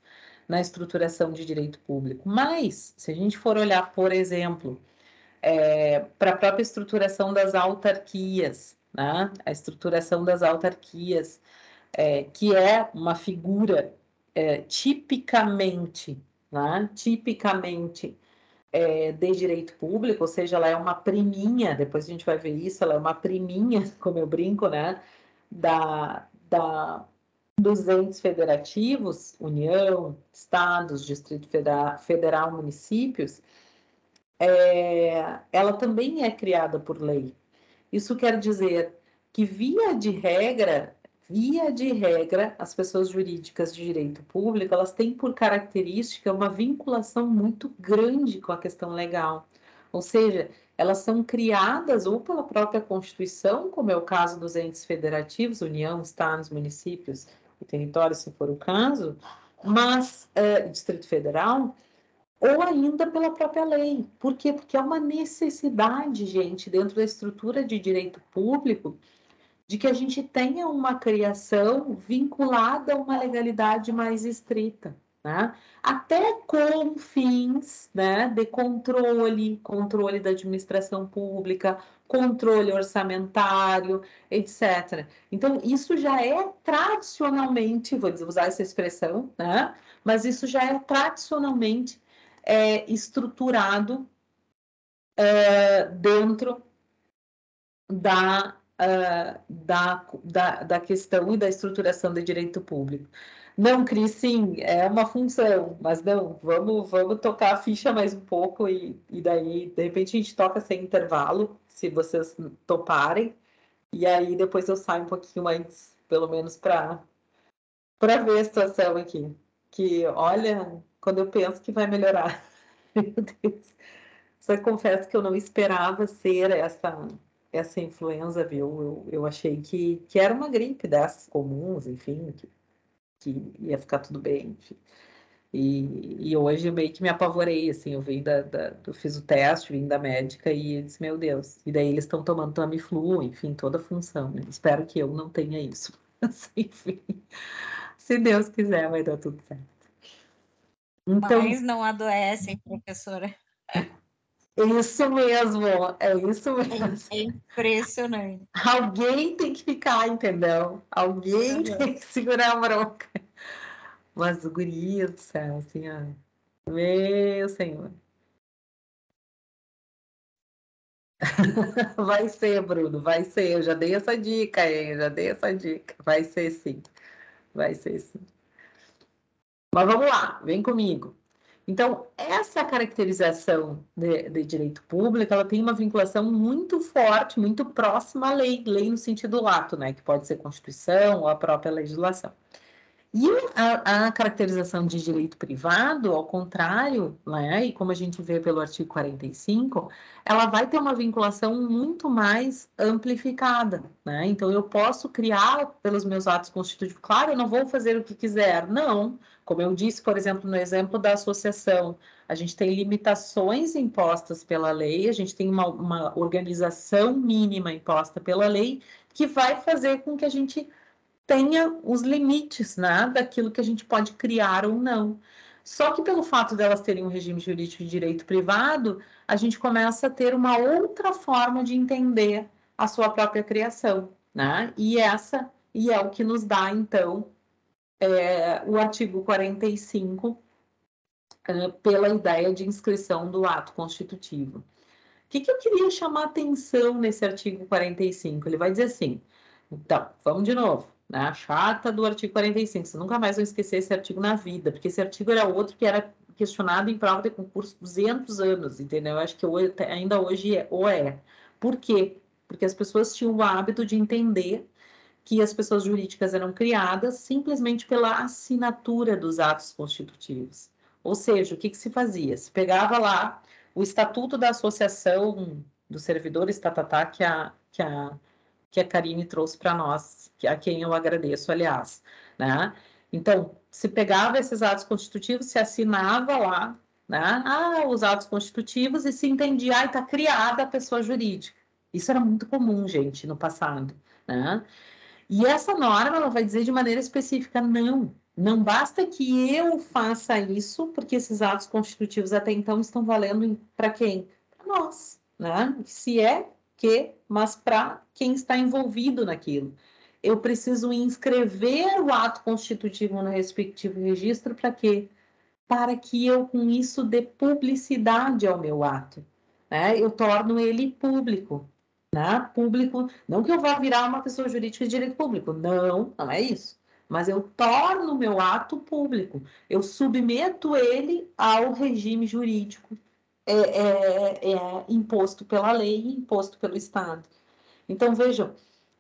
na estruturação de direito público. Mas, se a gente for olhar, por exemplo, para a própria estruturação das autarquias, né? A estruturação das autarquias, que é uma figura tipicamente, né? Tipicamente de direito público, ou seja, ela é uma priminha, depois a gente vai ver isso, ela é uma priminha, como eu brinco, né? Dos entes federativos, União, Estados, Distrito Federal, municípios, ela também é criada por lei. Isso quer dizer que, via de regra, as pessoas jurídicas de direito público, elas têm por característica uma vinculação muito grande com a questão legal. Ou seja, elas são criadas ou pela própria Constituição, como é o caso dos entes federativos, União, Estados, municípios e territórios, se for o caso, mas Distrito Federal, ou ainda pela própria lei. Por quê? Porque é uma necessidade, gente, dentro da estrutura de direito público, de que a gente tenha uma criação vinculada a uma legalidade mais estrita, né? Até com fins, né, de controle da administração pública, controle orçamentário, etc. Então, isso já é tradicionalmente, vou usar essa expressão, né? Mas isso já é tradicionalmente estruturado dentro da questão e da estruturação do direito público. Não, Cris, sim, é uma função, mas não, vamos tocar a ficha mais um pouco e daí, de repente, a gente toca sem intervalo, se vocês toparem, e aí depois eu saio um pouquinho mais, pelo menos, para ver a situação aqui. Que, olha, quando eu penso que vai melhorar, meu Deus, só confesso que eu não esperava ser essa influenza, viu? Eu achei que era uma gripe dessas comuns, enfim, que ia ficar tudo bem, enfim. E hoje eu meio que me apavorei, assim, eu eu fiz o teste, vim da médica e eu disse, meu Deus, e daí eles estão tomando Tamiflu, enfim, toda a função, né? Espero que eu não tenha isso. Mas, enfim, se Deus quiser, vai dar tudo certo. Então, Mas não adoecem, professora. isso mesmo, é isso mesmo. É impressionante. Alguém tem que ficar, entendeu? Alguém tem que segurar a bronca. Mas o guri do céu, assim, ó. Meu Senhor. Vai ser, Bruno, vai ser. Eu já dei essa dica, hein? Já dei essa dica. Vai ser sim. Vai ser sim. Mas vamos lá, vem comigo. Então, essa caracterização de direito público, ela tem uma vinculação muito forte, muito próxima à lei no sentido lato, né? Que pode ser Constituição ou a própria legislação. E a caracterização de direito privado, ao contrário, né, e como a gente vê pelo artigo 45, ela vai ter uma vinculação muito mais amplificada, né? Então, eu posso criar pelos meus atos constitutivos, claro, eu não vou fazer o que quiser, não. Como eu disse, por exemplo, no exemplo da associação, a gente tem limitações impostas pela lei, a gente tem uma organização mínima imposta pela lei, que vai fazer com que a gente tenha os limites, né, daquilo que a gente pode criar ou não. Só que pelo fato delas terem um regime jurídico de direito privado, a gente começa a ter uma outra forma de entender a sua própria criação, né? E é o que nos dá, então, o artigo 45, pela ideia de inscrição do ato constitutivo. O que eu queria chamar atenção nesse artigo 45? Ele vai dizer assim, então, vamos de novo, né? A chata do artigo 45, você nunca mais vai esquecer esse artigo na vida, porque esse artigo era outro que era questionado em prova de concurso 200 anos, entendeu? Eu acho que ainda hoje é. Por quê? Porque as pessoas tinham o hábito de entender que as pessoas jurídicas eram criadas simplesmente pela assinatura dos atos constitutivos. Ou seja, o que se fazia? Se pegava lá o Estatuto da Associação dos Servidores Tatatá, que a Karine trouxe para nós, a quem eu agradeço, aliás, né? Então, se pegava esses atos constitutivos, se assinava lá, né? Os atos constitutivos e se entendia, está criada a pessoa jurídica. Isso era muito comum, gente, no passado, né? E essa norma, ela vai dizer de maneira específica, não basta que eu faça isso, porque esses atos constitutivos até então estão valendo para quem? Para nós, né? Se é que, mas para quem está envolvido naquilo. Eu preciso inscrever o ato constitutivo no respectivo registro para quê? Para que eu, com isso, dê publicidade ao meu ato, né? Eu torno ele público, né? Público, não que eu vá virar uma pessoa jurídica de direito público, não é isso. Mas eu torno o meu ato público, eu submeto ele ao regime jurídico imposto pela lei e imposto pelo Estado. Então, vejam,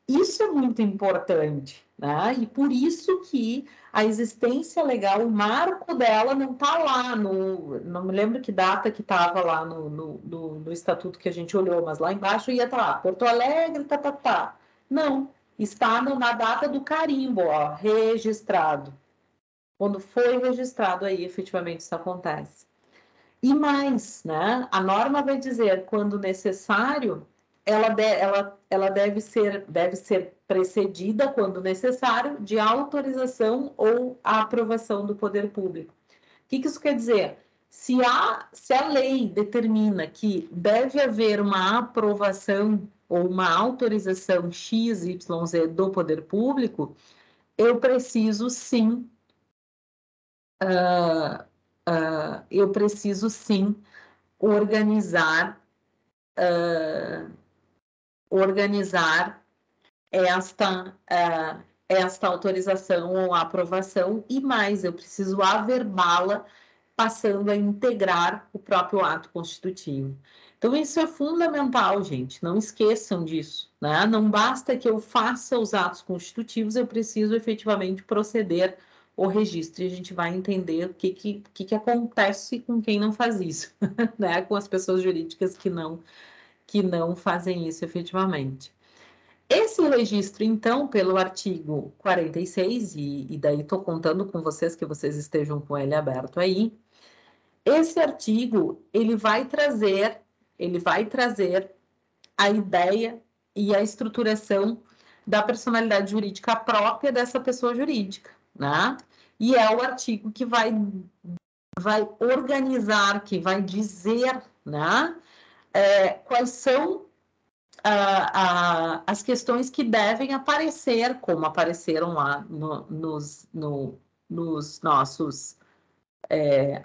isso é muito importante, né? E por isso que a existência legal, o marco dela não está lá não me lembro que data que estava lá no estatuto que a gente olhou, mas lá embaixo ia estar lá, Porto Alegre, tá. Não, está na data do carimbo, ó, registrado. Quando foi registrado aí, efetivamente isso acontece. E mais, né? A norma vai dizer, quando necessário, ela deve ser precedida, quando necessário, de autorização ou aprovação do poder público. que isso quer dizer? Se a lei determina que deve haver uma aprovação ou uma autorização XYZ do poder público, eu preciso sim organizar esta autorização ou aprovação, e mais, eu preciso averbá-la, passando a integrar o próprio ato constitutivo. Então, isso é fundamental, gente, não esqueçam disso, né? Não basta que eu faça os atos constitutivos, eu preciso efetivamente proceder ao registro, e a gente vai entender o que acontece com quem não faz isso, né? Com as pessoas jurídicas que não fazem isso efetivamente. Esse registro, então, pelo artigo 46, e daí estou contando com vocês que vocês estejam com ele aberto aí, esse artigo, ele vai trazer a ideia e a estruturação da personalidade jurídica própria dessa pessoa jurídica, né? E é o artigo que vai organizar, que vai dizer, né? Quais são as questões que devem aparecer, como apareceram lá nos nossos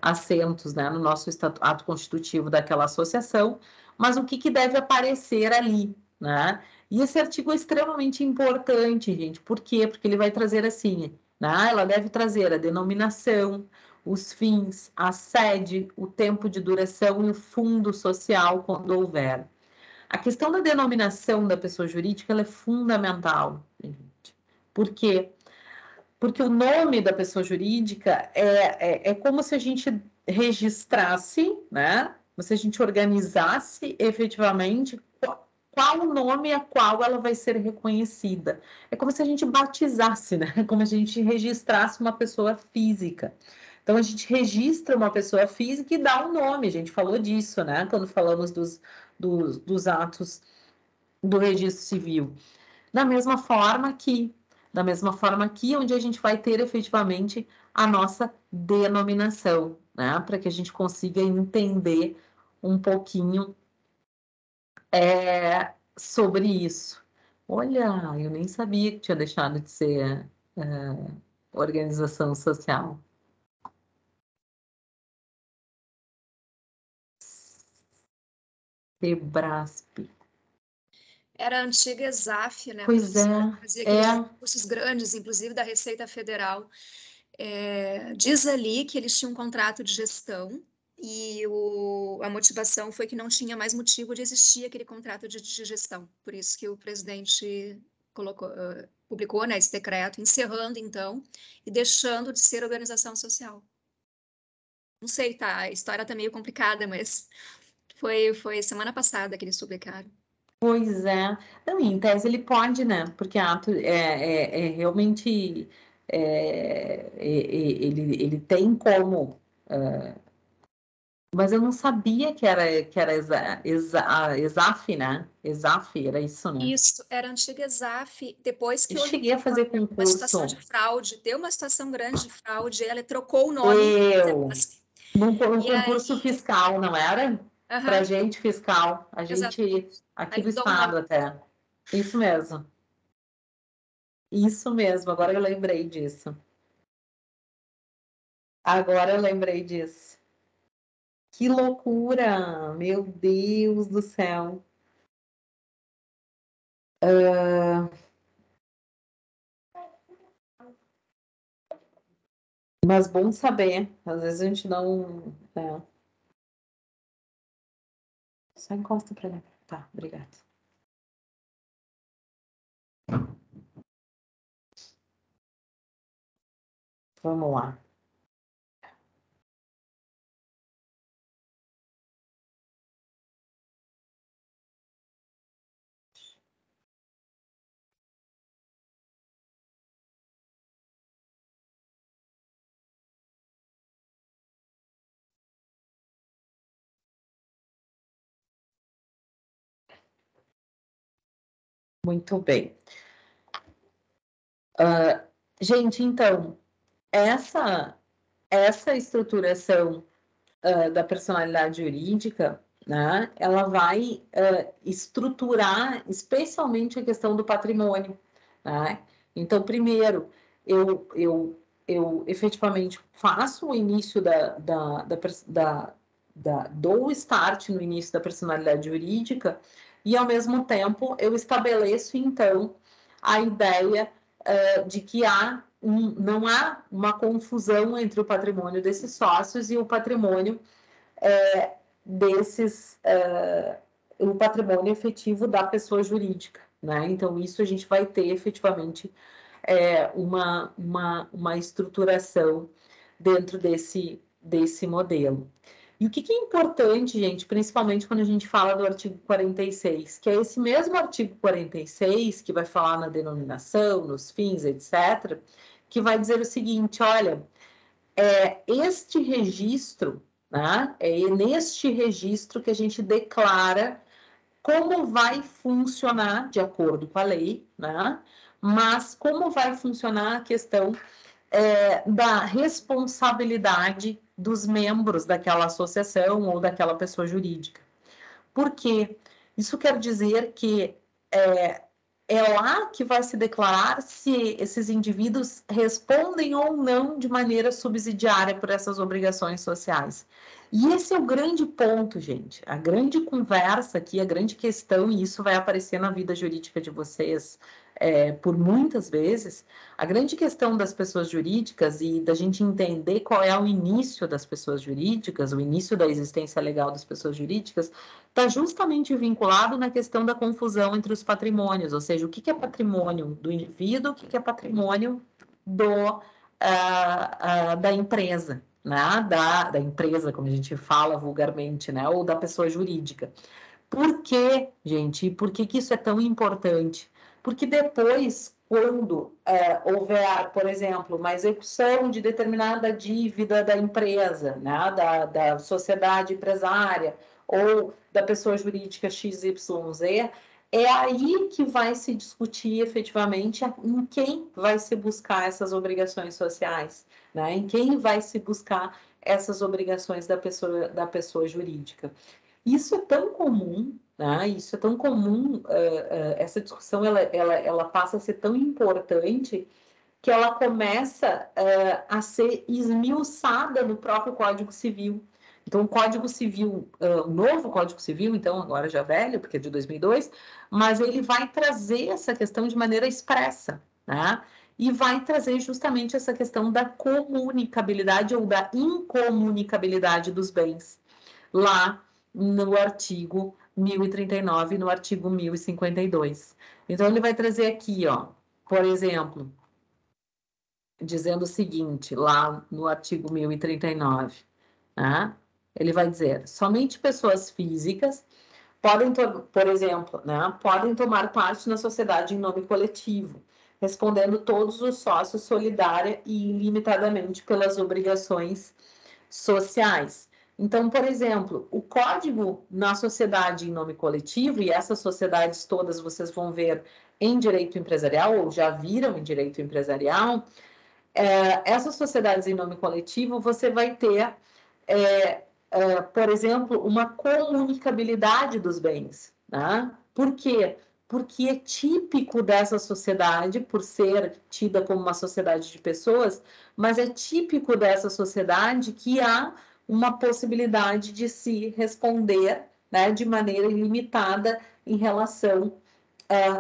assentos, né, no nosso ato constitutivo daquela associação, mas o que deve aparecer ali, né? E esse artigo é extremamente importante, gente. Por quê? Porque ele vai trazer assim, né? Ela deve trazer a denominação, os fins, a sede, o tempo de duração e o fundo social, quando houver. A questão da denominação da pessoa jurídica ela é fundamental, gente. Por quê? Porque o nome da pessoa jurídica é como se a gente registrasse, né? Se a gente organizasse efetivamente qual o nome a qual ela vai ser reconhecida. É como se a gente batizasse, né? Como a gente registrasse uma pessoa física. Então, a gente registra uma pessoa física e dá um nome. A gente falou disso, né? Quando falamos dos atos do registro civil. Da mesma forma que, onde a gente vai ter efetivamente a nossa denominação, né? Para que a gente consiga entender um pouquinho sobre isso. Olha, eu nem sabia que tinha deixado de ser organização social. Sebrasp. Era a antiga ESAF, né? Pois é, fazia aqueles cursos grandes, inclusive da Receita Federal. Diz ali que eles tinham um contrato de gestão e a motivação foi que não tinha mais motivo de existir aquele contrato de gestão. Por isso que o presidente publicou, né, esse decreto, encerrando então e deixando de ser organização social. Não sei, tá? A história está meio complicada, mas foi semana passada que eles publicaram. Pois é. Não, em tese ele pode, né? Porque ato realmente ele tem como. Mas eu não sabia que era ESAF, né? ESAF, era isso, né? Isso, era a antiga ESAF, depois que Eu houve cheguei a fazer uma situação de concurso. fraude, deu uma situação grande de fraude, ela trocou o nome. Num E concurso aí, fiscal, não era? Para gente fiscal, a gente exatamente. aqui Aí do mudou o nome. estado até. Isso mesmo. Isso mesmo, agora eu lembrei disso. Agora eu lembrei disso. Que loucura! Meu Deus do céu. Mas bom saber. Às vezes a gente não. Só encosta para lá. Tá, obrigada. Vamos lá. Muito bem. Gente, então, essa estruturação da personalidade jurídica, né, ela vai estruturar especialmente a questão do patrimônio, né? Então, primeiro, eu efetivamente faço o início dou o start no início da personalidade jurídica e, ao mesmo tempo, eu estabeleço, então, a ideia de que não há uma confusão entre o patrimônio desses sócios e o patrimônio o patrimônio efetivo da pessoa jurídica, né? Então, isso a gente vai ter efetivamente uma estruturação dentro desse modelo. E o que é importante, gente, principalmente quando a gente fala do artigo 46, que é esse mesmo artigo 46, que vai falar na denominação, nos fins, etc., que vai dizer o seguinte, olha, este registro, né, é neste registro que a gente declara como vai funcionar, de acordo com a lei, né, mas como vai funcionar a questão da responsabilidade dos membros daquela associação ou daquela pessoa jurídica. Por quê? Isso quer dizer que é lá que vai se declarar se esses indivíduos respondem ou não de maneira subsidiária por essas obrigações sociais. E esse é o grande ponto, gente. A grande conversa aqui, a grande questão, e isso vai aparecer na vida jurídica de vocês por muitas vezes, a grande questão das pessoas jurídicas e da gente entender qual é o início das pessoas jurídicas, o início da existência legal das pessoas jurídicas, está justamente vinculado na questão da confusão entre os patrimônios, ou seja, o que é patrimônio do indivíduo, o que é patrimônio da empresa, né? Da empresa, como a gente fala vulgarmente, né? Ou da pessoa jurídica. Por quê, gente? Por que isso é tão importante? Porque depois, quando houver, por exemplo, uma execução de determinada dívida da empresa, né? da sociedade empresária, ou da pessoa jurídica XYZ, é aí que vai se discutir efetivamente em quem vai se buscar essas obrigações sociais, né? Em quem vai se buscar essas obrigações da pessoa jurídica. Isso é tão comum, né? Isso é tão comum, essa discussão ela passa a ser tão importante que ela começa a ser esmiuçada no próprio Código Civil. Então, o Código Civil, o novo Código Civil, então, agora já velho, porque é de 2002, mas ele vai trazer essa questão de maneira expressa, né? E vai trazer justamente essa questão da comunicabilidade ou da incomunicabilidade dos bens, lá no artigo 1039 e no artigo 1052. Então, ele vai trazer aqui, ó, por exemplo, dizendo o seguinte, lá no artigo 1039, né? Ele vai dizer, somente pessoas físicas podem, por exemplo, né, podem tomar parte na sociedade em nome coletivo, respondendo todos os sócios solidária e ilimitadamente pelas obrigações sociais. Então, por exemplo, o código na sociedade em nome coletivo, e essas sociedades todas vocês vão ver em direito empresarial, ou já viram em direito empresarial, essas sociedades em nome coletivo, você vai ter, por exemplo, uma comunicabilidade dos bens. Né? Por quê? Porque é típico dessa sociedade, por ser tida como uma sociedade de pessoas, mas é típico dessa sociedade que há uma possibilidade de se responder, né, de maneira ilimitada em relação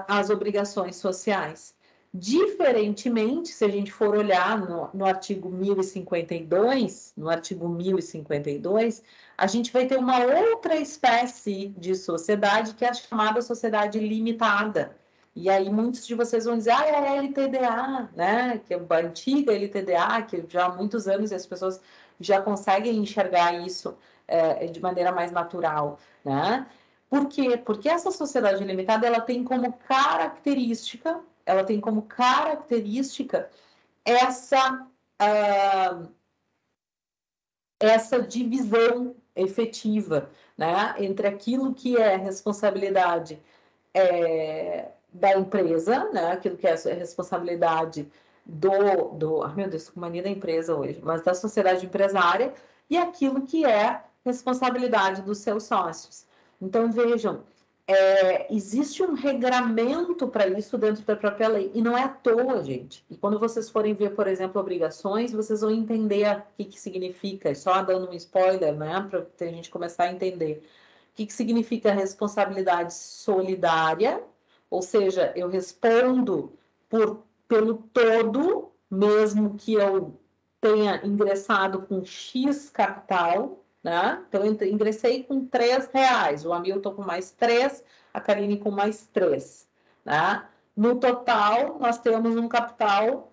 às obrigações sociais. Diferentemente, se a gente for olhar no artigo 1052, a gente vai ter uma outra espécie de sociedade, que é a chamada sociedade limitada. E aí muitos de vocês vão dizer, é a LTDA, né? Que é a antiga LTDA, que já há muitos anos as pessoas já conseguem enxergar isso de maneira mais natural, né? Por quê? Porque essa sociedade limitada, ela tem como característica essa divisão efetiva, né, entre aquilo que é responsabilidade da empresa, né, aquilo que é responsabilidade meu Deus, com mania da empresa hoje, mas da sociedade empresária e aquilo que é responsabilidade dos seus sócios. Então, vejam, existe um regramento para isso dentro da própria lei, e não é à toa, gente. E quando vocês forem ver, por exemplo, obrigações, vocês vão entender o que significa, só dando um spoiler, né, para a gente começar a entender. O que significa responsabilidade solidária, ou seja, eu respondo pelo todo, mesmo que eu tenha ingressado com X capital, né? Então, eu ingressei com R$3, o Hamilton com mais 3, a Karine com mais 3. Né? No total, nós temos um capital,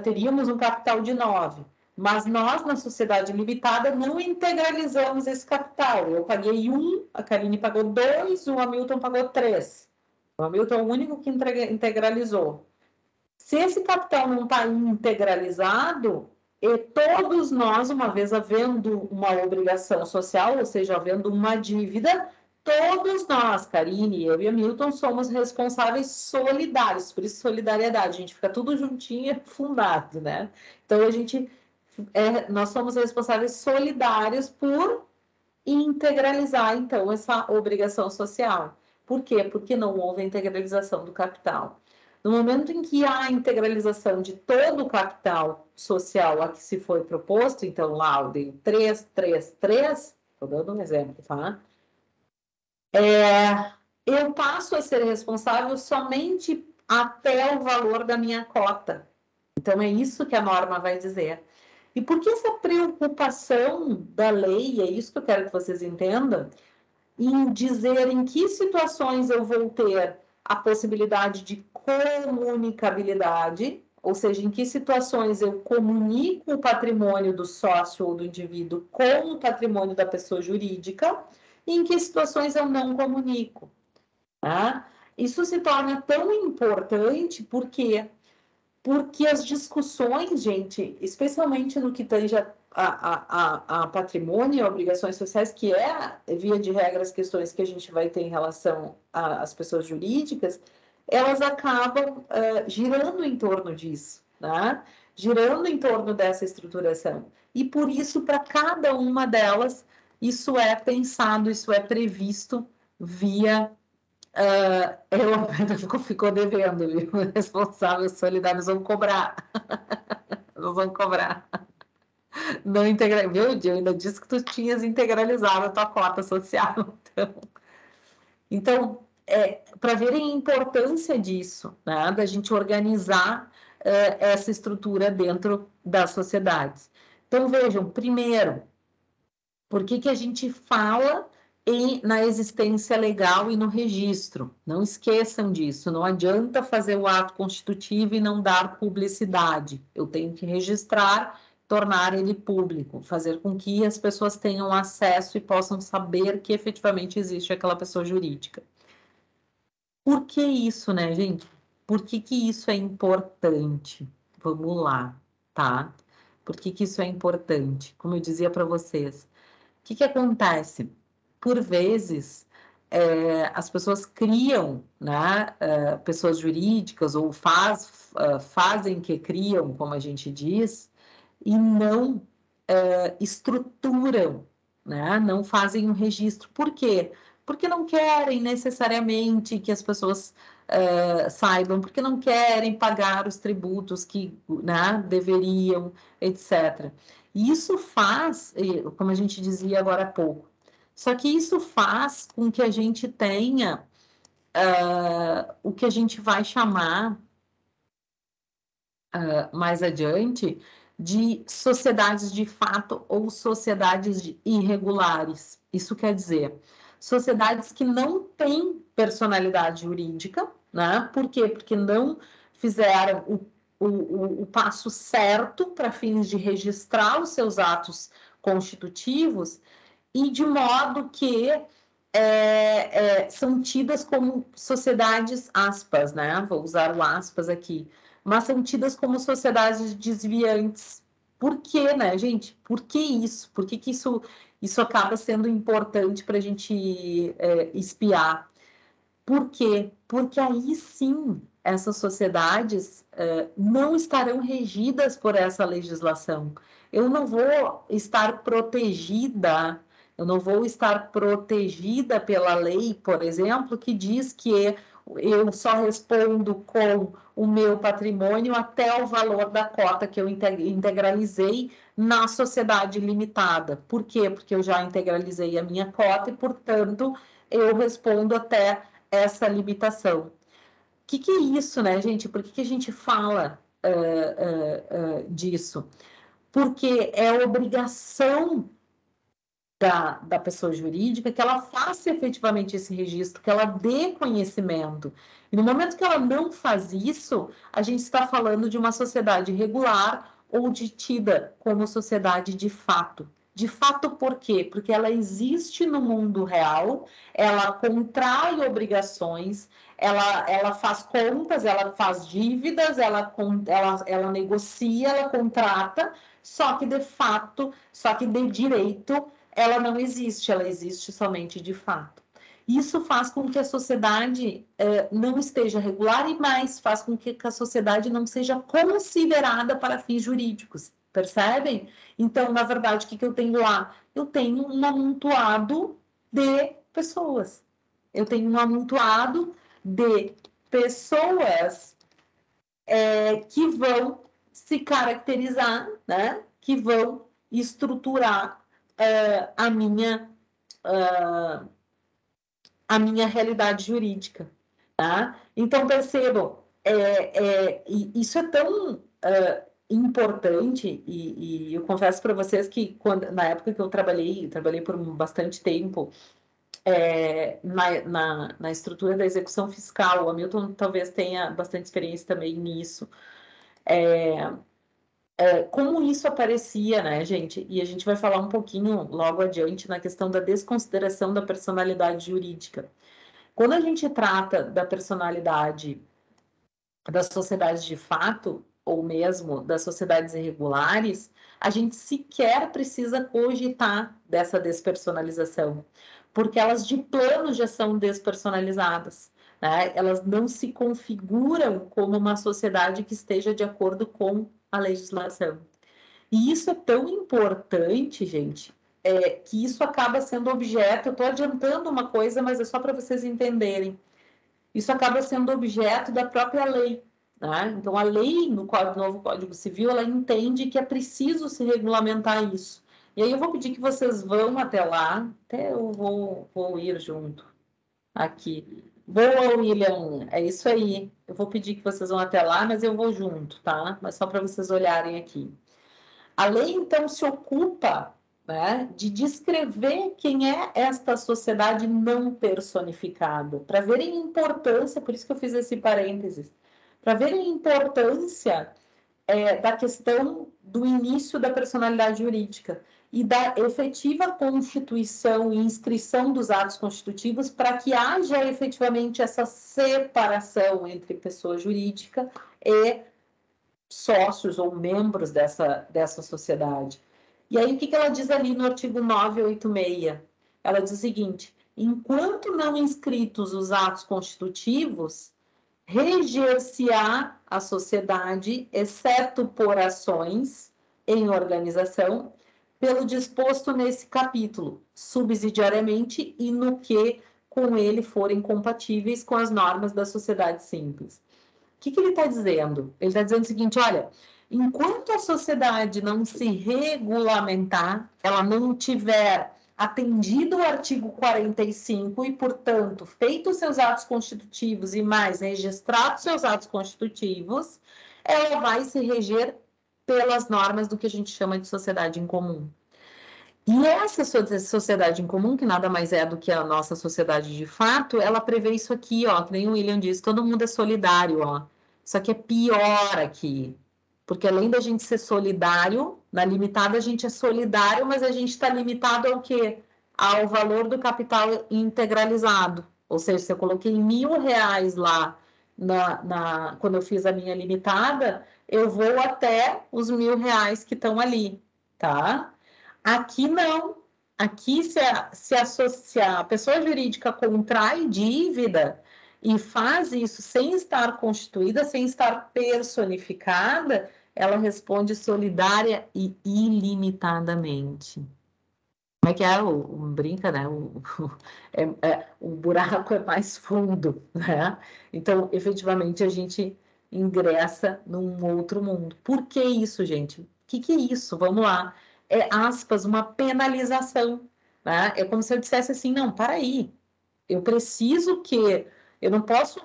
teríamos um capital de 9. Mas nós, na sociedade limitada, não integralizamos esse capital. Eu paguei 1, a Karine pagou 2, o Hamilton pagou 3. O Hamilton é o único que integralizou. Se esse capital não está integralizado, e todos nós, uma vez havendo uma obrigação social, ou seja, havendo uma dívida, todos nós, Karine, eu e Hamilton, somos responsáveis solidários, por isso solidariedade, a gente fica tudo juntinho, fundado, né? Então, nós somos responsáveis solidários por integralizar, então, essa obrigação social. Por quê? Porque não houve a integralização do capital. No momento em que há a integralização de todo o capital social a que se foi proposto, então lá eu dei 3, 3, 3, estou dando um exemplo, tá? Eu passo a ser responsável somente até o valor da minha cota. Então, é isso que a norma vai dizer. E por que essa preocupação da lei, é isso que eu quero que vocês entendam, em dizer em que situações eu vou ter a possibilidade de comunicabilidade, ou seja, em que situações eu comunico o patrimônio do sócio ou do indivíduo com o patrimônio da pessoa jurídica, e em que situações eu não comunico. Tá? Isso se torna tão importante porque as discussões, gente, especialmente no que tange a patrimônio e obrigações sociais, que via de regra, as questões que a gente vai ter em relação às pessoas jurídicas, elas acabam girando em torno disso, né? Girando em torno dessa estruturação. E por isso, para cada uma delas, isso é pensado, isso é previsto via... ficou devendo, viu? Responsável solidário, nós vamos cobrar. Nós vamos cobrar. Não integra... Viu, eu ainda disse que tu tinhas integralizado a tua cota social. Então para verem a importância disso, né? Da gente organizar essa estrutura dentro das sociedades. Então, vejam, primeiro, por que a gente fala na existência legal e no registro? Não esqueçam disso, não adianta fazer o ato constitutivo e não dar publicidade. Eu tenho que registrar, tornar ele público, fazer com que as pessoas tenham acesso e possam saber que efetivamente existe aquela pessoa jurídica. Por que isso, né, gente? Por que isso é importante? Vamos lá, tá? Por que isso é importante? Como eu dizia para vocês, o que acontece? Por vezes, as pessoas criam, né, pessoas jurídicas ou fazem que criam, como a gente diz, e não estruturam, né, não fazem um registro. Por quê? Porque não querem necessariamente que as pessoas saibam, porque não querem pagar os tributos que, né, deveriam, etc. E isso faz, como a gente dizia agora há pouco, só que isso faz com que a gente tenha o que a gente vai chamar mais adiante de sociedades de fato ou sociedades irregulares. Isso quer dizer, sociedades que não têm personalidade jurídica, né? Por quê? Porque não fizeram o passo certo para fins de registrar os seus atos constitutivos e de modo que são tidas como sociedades, aspas, né? Vou usar o aspas aqui, mas são tidas como sociedades desviantes. Por quê, né, gente? Por que isso? Por que isso acaba sendo importante para a gente espiar? Por quê? Porque aí sim essas sociedades não estarão regidas por essa legislação. Eu não vou estar protegida, pela lei, por exemplo, que diz que eu só respondo com o meu patrimônio até o valor da cota que eu integralizei na sociedade limitada. Por quê? Porque eu já integralizei a minha cota e, portanto, eu respondo até essa limitação. O que é isso, né, gente? Por que a gente fala disso? Porque é obrigação da pessoa jurídica que ela faça efetivamente esse registro, que ela dê conhecimento. E no momento que ela não faz isso, a gente está falando de uma sociedade regular ou tida como sociedade de fato. De fato, por quê? Porque ela existe no mundo real, ela contrai obrigações, ela faz contas, ela faz dívidas, ela negocia, ela contrata, só que de fato, de direito, ela não existe, ela existe somente de fato. Isso faz com que a sociedade não esteja regular e mais, faz com que a sociedade não seja considerada para fins jurídicos, percebem? Então, na verdade, o que eu tenho lá? Eu tenho um amontoado de pessoas. Eu tenho um amontoado de pessoas que vão se caracterizar, né? Que vão estruturar a minha realidade jurídica, tá? Então, percebam, isso é tão importante, e eu confesso para vocês que na época que eu trabalhei por bastante tempo na estrutura da execução fiscal, o Hamilton talvez tenha bastante experiência também nisso, como isso aparecia, né, gente? E a gente vai falar um pouquinho logo adiante na questão da desconsideração da personalidade jurídica. Quando a gente trata da personalidade das sociedades de fato, ou mesmo das sociedades irregulares, a gente sequer precisa cogitar dessa despersonalização, porque elas de plano já são despersonalizadas, né? Elas não se configuram como uma sociedade que esteja de acordo com a legislação. E isso é tão importante, gente, que isso acaba sendo objeto, eu estou adiantando uma coisa, mas é só para vocês entenderem, isso acaba sendo objeto da própria lei, né? Então, a lei no novo Código Civil, ela entende que é preciso se regulamentar isso. E aí eu vou pedir que vocês vão até lá, até eu vou ir junto aqui. Boa, William, é isso aí. Eu vou pedir que vocês vão até lá, mas eu vou junto, tá? Mas só para vocês olharem aqui. A lei, então, se ocupa, né, de descrever quem é esta sociedade não personificada, para verem a importância, por isso que eu fiz esse parênteses, para verem a importância da questão do início da personalidade jurídica e da efetiva constituição e inscrição dos atos constitutivos para que haja efetivamente essa separação entre pessoa jurídica e sócios ou membros dessa sociedade. E aí, o que ela diz ali no artigo 986? Ela diz o seguinte: enquanto não inscritos os atos constitutivos, reger-se-á a sociedade, exceto por ações em organização, pelo disposto nesse capítulo, subsidiariamente e no que com ele forem compatíveis com as normas da sociedade simples. O que ele está dizendo? Ele está dizendo o seguinte: olha, enquanto a sociedade não se regulamentar, ela não tiver atendido o artigo 45 e, portanto, feito seus atos constitutivos e mais registrado seus atos constitutivos, ela vai se reger pelas normas do que a gente chama de sociedade em comum. E essa sociedade em comum, que nada mais é do que a nossa sociedade de fato, ela prevê isso aqui, ó, que nem o William disse, todo mundo é solidário, ó. Só que é pior aqui, porque além da gente ser solidário, na limitada a gente é solidário, mas a gente está limitado ao quê? Ao valor do capital integralizado. Ou seja, se eu coloquei R$1.000 lá quando eu fiz a minha limitada, eu vou até os R$1.000 que estão ali, tá? Aqui não. Aqui, se a pessoa jurídica contrai dívida e faz isso sem estar constituída, sem estar personificada, ela responde solidária e ilimitadamente. Como é que é? Brinca, né? O buraco é mais fundo, né? Então, efetivamente, a gente ingressa num outro mundo. Por que isso, gente? O que é isso? Vamos lá. É, aspas, uma penalização, né? É como se eu dissesse assim, não, para aí. Eu preciso que... Eu não posso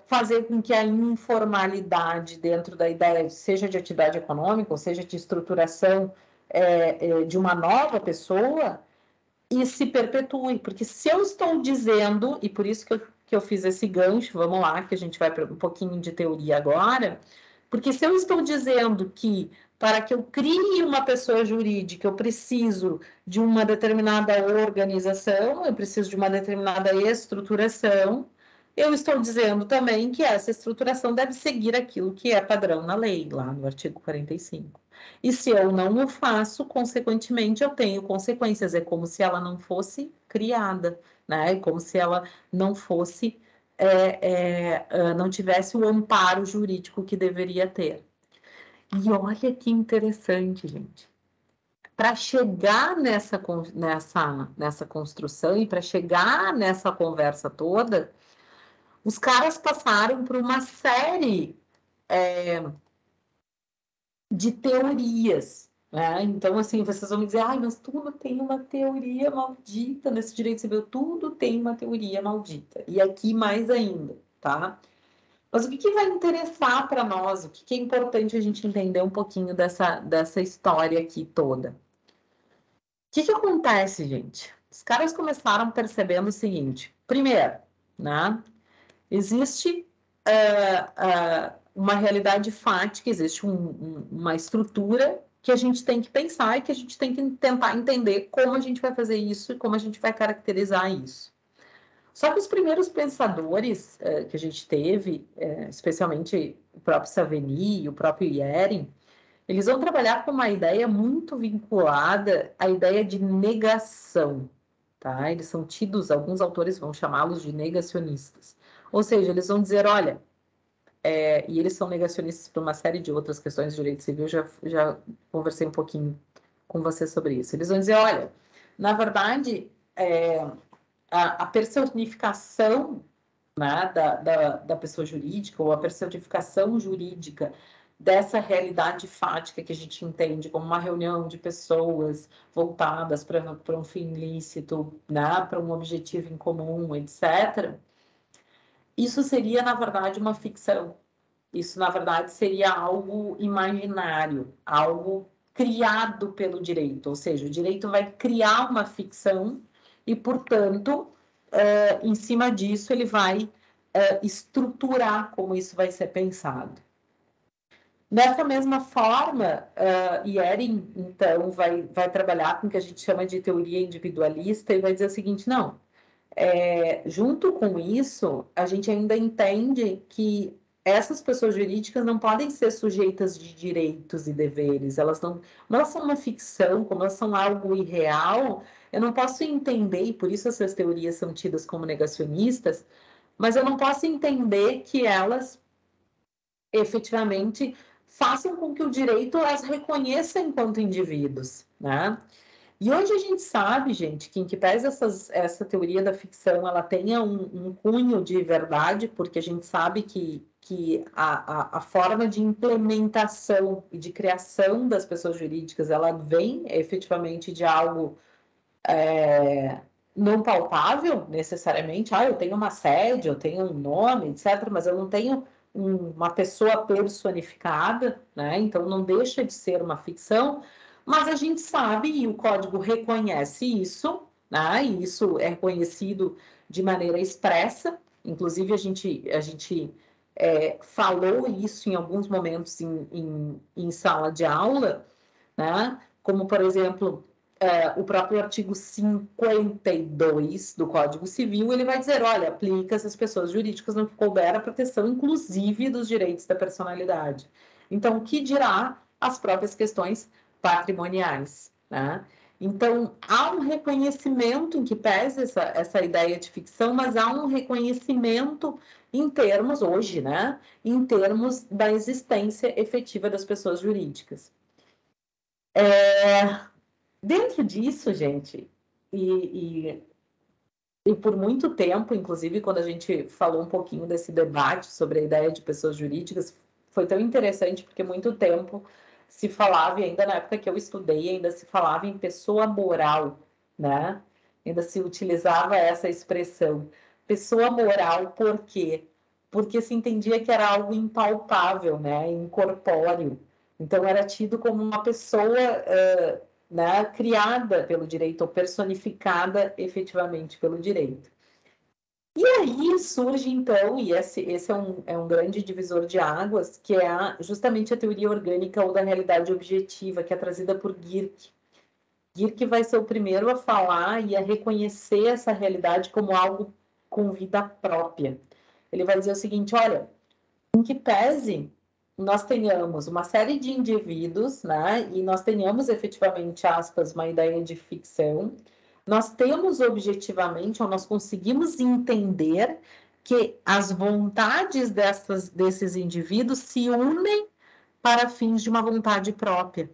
fazer com que a informalidade dentro da ideia, seja de atividade econômica, ou seja de estruturação de uma nova pessoa, e se perpetue. Porque se eu estou dizendo, e por isso que eu fiz esse gancho, vamos lá, que a gente vai para um pouquinho de teoria agora, porque se eu estou dizendo que para que eu crie uma pessoa jurídica, eu preciso de uma determinada organização, eu preciso de uma determinada estruturação, eu estou dizendo também que essa estruturação deve seguir aquilo que é padrão na lei, lá no artigo 45. E se eu não o faço, consequentemente, eu tenho consequências. É como se ela não fosse criada, né? É como se ela não fosse, não tivesse o amparo jurídico que deveria ter. E olha que interessante, gente. Para chegar nessa construção e para chegar nessa conversa toda, os caras passaram por uma série de teorias, né? Então, assim, vocês vão me dizer, ai, mas tudo tem uma teoria maldita nesse direito civil, tudo tem uma teoria maldita. E aqui mais ainda, tá? Mas o que vai interessar para nós? O que é importante a gente entender um pouquinho dessa história aqui toda? O que acontece, gente? Os caras começaram percebendo o seguinte: primeiro, né? Existe uma realidade fática, existe uma estrutura que a gente tem que pensar e que a gente tem que tentar entender como a gente vai fazer isso e como a gente vai caracterizar isso. Só que os primeiros pensadores que a gente teve, especialmente o próprio Savigny e o próprio Yering, eles vão trabalhar com uma ideia muito vinculada à ideia de negação, tá? Eles são tidos, alguns autores vão chamá-los de negacionistas. Ou seja, eles vão dizer, olha, e eles são negacionistas por uma série de outras questões de direito civil, já conversei um pouquinho com você sobre isso. Eles vão dizer, olha, na verdade, a personificação, né, da pessoa jurídica, ou a personificação jurídica dessa realidade fática que a gente entende como uma reunião de pessoas voltadas para um fim lícito, né, para um objetivo em comum, etc., isso seria, na verdade, uma ficção. Isso, na verdade, seria algo imaginário, algo criado pelo direito. Ou seja, o direito vai criar uma ficção e, portanto, em cima disso, ele vai estruturar como isso vai ser pensado. Dessa mesma forma, Yering, então, vai trabalhar com o que a gente chama de teoria individualista e vai dizer o seguinte, não, junto com isso, a gente ainda entende que essas pessoas jurídicas não podem ser sujeitas de direitos e deveres, elas não, como elas são uma ficção, como elas são algo irreal, eu não posso entender, e por isso essas teorias são tidas como negacionistas, mas eu não posso entender que elas efetivamente façam com que o direito as reconheça enquanto indivíduos, né? E hoje a gente sabe, gente, que em que pese essa teoria da ficção ela tenha um cunho de verdade, porque a gente sabe que a forma de implementação e de criação das pessoas jurídicas, ela vem efetivamente de algo não palpável, necessariamente. Eu tenho uma sede, eu tenho um nome, etc., mas eu não tenho uma pessoa personificada, né? Então não deixa de ser uma ficção, mas a gente sabe, e o código reconhece isso, né? E isso é reconhecido de maneira expressa, inclusive a gente falou isso em alguns momentos em sala de aula, né? Como, por exemplo, o próprio artigo 52 do Código Civil, ele vai dizer, olha, aplica-se às pessoas jurídicas no que couber a proteção, inclusive, dos direitos da personalidade. Então, o que dirá as próprias questões patrimoniais, né? Então, há um reconhecimento em que pese essa ideia de ficção, mas há um reconhecimento em termos, hoje, né? Em termos da existência efetiva das pessoas jurídicas. Dentro disso, gente, e por muito tempo, inclusive, quando a gente falou um pouquinho desse debate sobre a ideia de pessoas jurídicas, foi tão interessante, porque muito tempo se falava, e ainda na época que eu estudei, ainda se falava em pessoa moral, né? Ainda se utilizava essa expressão. Pessoa moral, por quê? Porque se entendia que era algo impalpável, né? Incorpóreo. Então, era tido como uma pessoa... né, criada pelo direito ou personificada efetivamente pelo direito. E aí surge, então, e esse é um grande divisor de águas, que é justamente a teoria orgânica ou da realidade objetiva, que é trazida por Gierke. Gierke vai ser o primeiro a falar e a reconhecer essa realidade como algo com vida própria. Ele vai dizer o seguinte, olha, em que pese nós tenhamos uma série de indivíduos, né, e nós tenhamos efetivamente, aspas, uma ideia de ficção, nós temos objetivamente, ou nós conseguimos entender que as vontades desses indivíduos se unem para fins de uma vontade própria.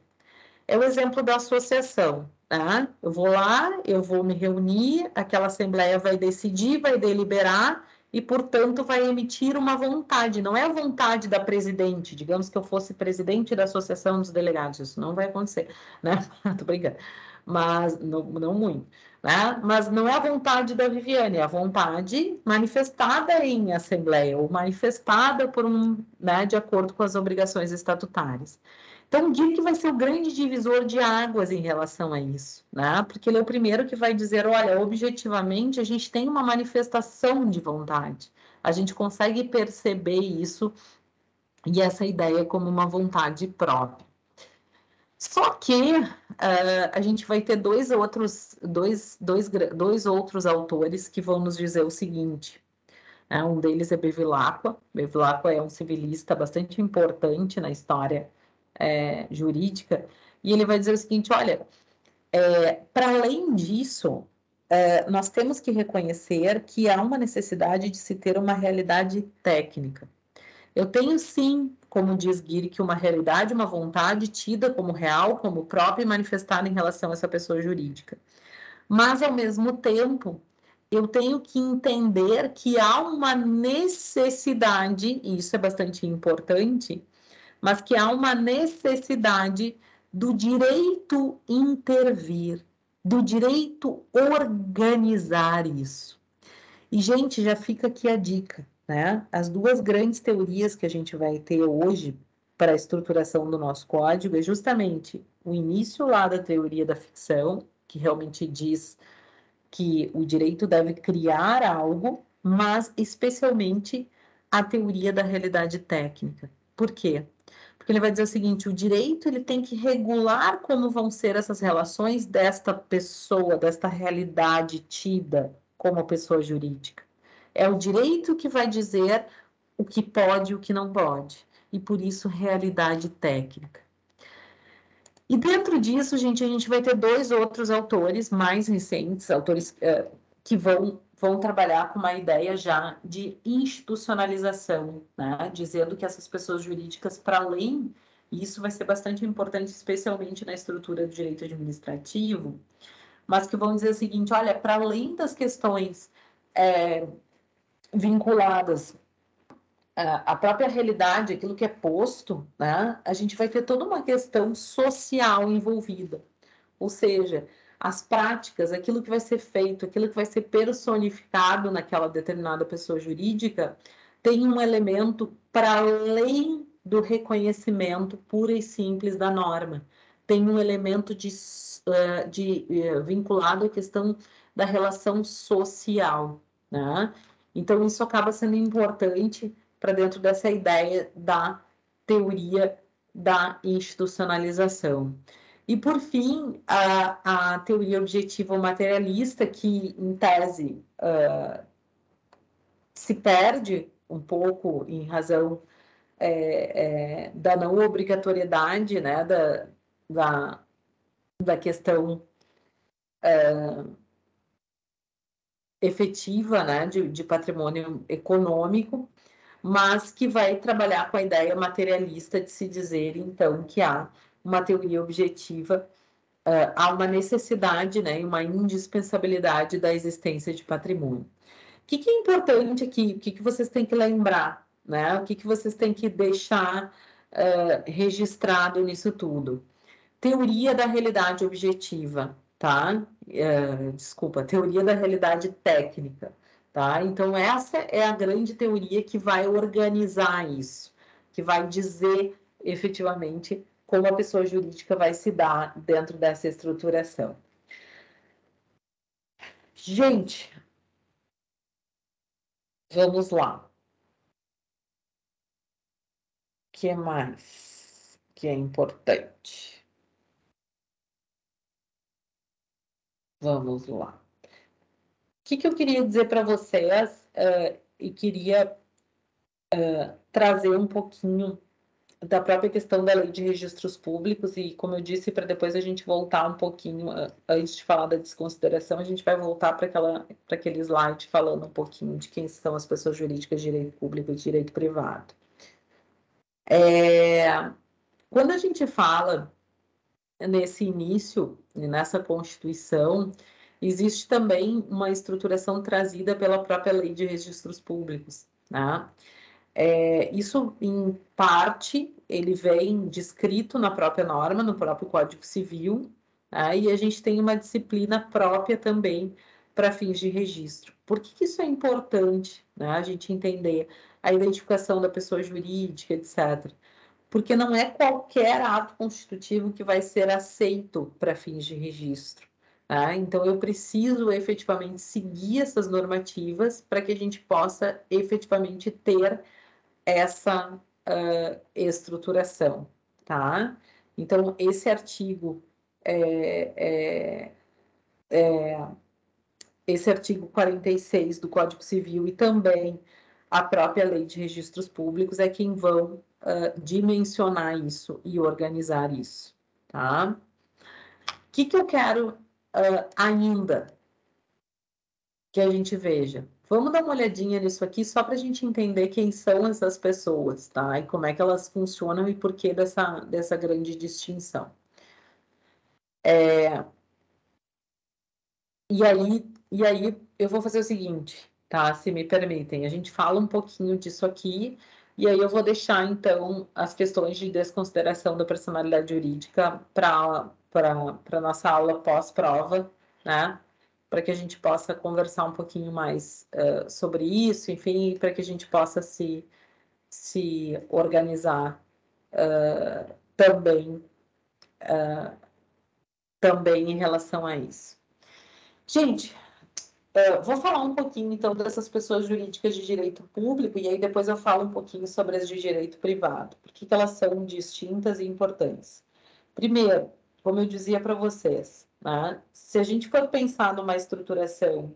É o exemplo da associação, tá? Eu vou lá, eu vou me reunir, aquela assembleia vai decidir, vai deliberar, e, portanto, vai emitir uma vontade. Não é a vontade da presidente, digamos que eu fosse presidente da Associação dos Delegados, isso não vai acontecer, né? Tô brincando, mas não muito, né? Mas não é a vontade da Viviane, é a vontade manifestada em assembleia, ou manifestada por né, de acordo com as obrigações estatutárias. Então, o Gierke vai ser o grande divisor de águas em relação a isso, né? Porque ele é o primeiro que vai dizer, olha, objetivamente, a gente tem uma manifestação de vontade. A gente consegue perceber isso e essa ideia como uma vontade própria. Só que a gente vai ter dois outros autores que vão nos dizer o seguinte. Um deles é Bevilacqua. Bevilacqua é um civilista bastante importante na história jurídica, e ele vai dizer o seguinte, olha, para além disso, nós temos que reconhecer que há uma necessidade de se ter uma realidade técnica. Eu tenho, sim, como diz Gierke, uma realidade, uma vontade tida como real, como própria e manifestada em relação a essa pessoa jurídica. Mas, ao mesmo tempo, eu tenho que entender que há uma necessidade, e isso é bastante importante, mas que há uma necessidade do direito intervir, do direito organizar isso. E, gente, já fica aqui a dica, né? As duas grandes teorias que a gente vai ter hoje para a estruturação do nosso código é justamente o início lá da teoria da ficção, que realmente diz que o direito deve criar algo, mas especialmente a teoria da realidade técnica. Por quê? Porque ele vai dizer o seguinte, o direito ele tem que regular como vão ser essas relações desta pessoa, desta realidade tida como pessoa jurídica. É o direito que vai dizer o que pode e o que não pode. E por isso, realidade técnica. E dentro disso, gente, a gente vai ter dois outros autores mais recentes, autores que vão trabalhar com uma ideia já de institucionalização, né? Dizendo que essas pessoas jurídicas, para além, e isso vai ser bastante importante, especialmente na estrutura do direito administrativo, mas que vão dizer o seguinte, olha, para além das questões vinculadas à própria realidade, aquilo que é posto, né? A gente vai ter toda uma questão social envolvida. Ou seja, as práticas, aquilo que vai ser feito, aquilo que vai ser personificado naquela determinada pessoa jurídica, tem um elemento para além do reconhecimento puro e simples da norma. Tem um elemento vinculado à questão da relação social, né? Então, isso acaba sendo importante para dentro dessa ideia da teoria da institucionalização. E, por fim, a teoria objetiva materialista, que, em tese, se perde um pouco em razão da não obrigatoriedade, né, da questão efetiva, né, de patrimônio econômico, mas que vai trabalhar com a ideia materialista de se dizer, então, que há uma teoria objetiva, há uma necessidade, né, e uma indispensabilidade da existência de patrimônio. O que é importante aqui? O que vocês têm que lembrar, né? O que vocês têm que deixar registrado nisso tudo? Teoria da realidade objetiva, tá? Desculpa, teoria da realidade técnica, tá? Então, essa é a grande teoria que vai organizar isso, que vai dizer efetivamente como a pessoa jurídica vai se dar dentro dessa estruturação. Gente, vamos lá. O que mais que é importante? Vamos lá. O que eu queria dizer para vocês e queria trazer um pouquinho da própria questão da lei de registros públicos e, como eu disse, para depois a gente voltar um pouquinho, antes de falar da desconsideração, a gente vai voltar para aquele slide falando um pouquinho de quem são as pessoas jurídicas de direito público e de direito privado. Quando a gente fala nesse início, nessa Constituição, existe também uma estruturação trazida pela própria lei de registros públicos, né? Isso, em parte, ele vem descrito na própria norma, no próprio Código Civil, né? E a gente tem uma disciplina própria também para fins de registro. Por que isso é importante, né? A gente entender a identificação da pessoa jurídica, etc. Porque não é qualquer ato constitutivo que vai ser aceito para fins de registro. Tá? Então, eu preciso efetivamente seguir essas normativas para que a gente possa efetivamente ter essa estruturação, tá? Então, esse artigo, esse artigo 46 do Código Civil e também a própria Lei de Registros Públicos é quem vão dimensionar isso e organizar isso, tá? O que eu quero ainda que a gente veja? Vamos dar uma olhadinha nisso aqui só para a gente entender quem são essas pessoas, tá? E como é que elas funcionam e por que dessa grande distinção. E aí eu vou fazer o seguinte, tá? Se me permitem, a gente fala um pouquinho disso aqui e aí eu vou deixar, então, as questões de desconsideração da personalidade jurídica para a nossa aula pós-prova, né? Para que a gente possa conversar um pouquinho mais sobre isso, enfim, para que a gente possa se organizar também em relação a isso. Gente, vou falar um pouquinho, então, dessas pessoas jurídicas de direito público, e aí depois eu falo um pouquinho sobre as de direito privado, porque elas são distintas e importantes. Primeiro, como eu dizia para vocês, né, se a gente for pensar numa estruturação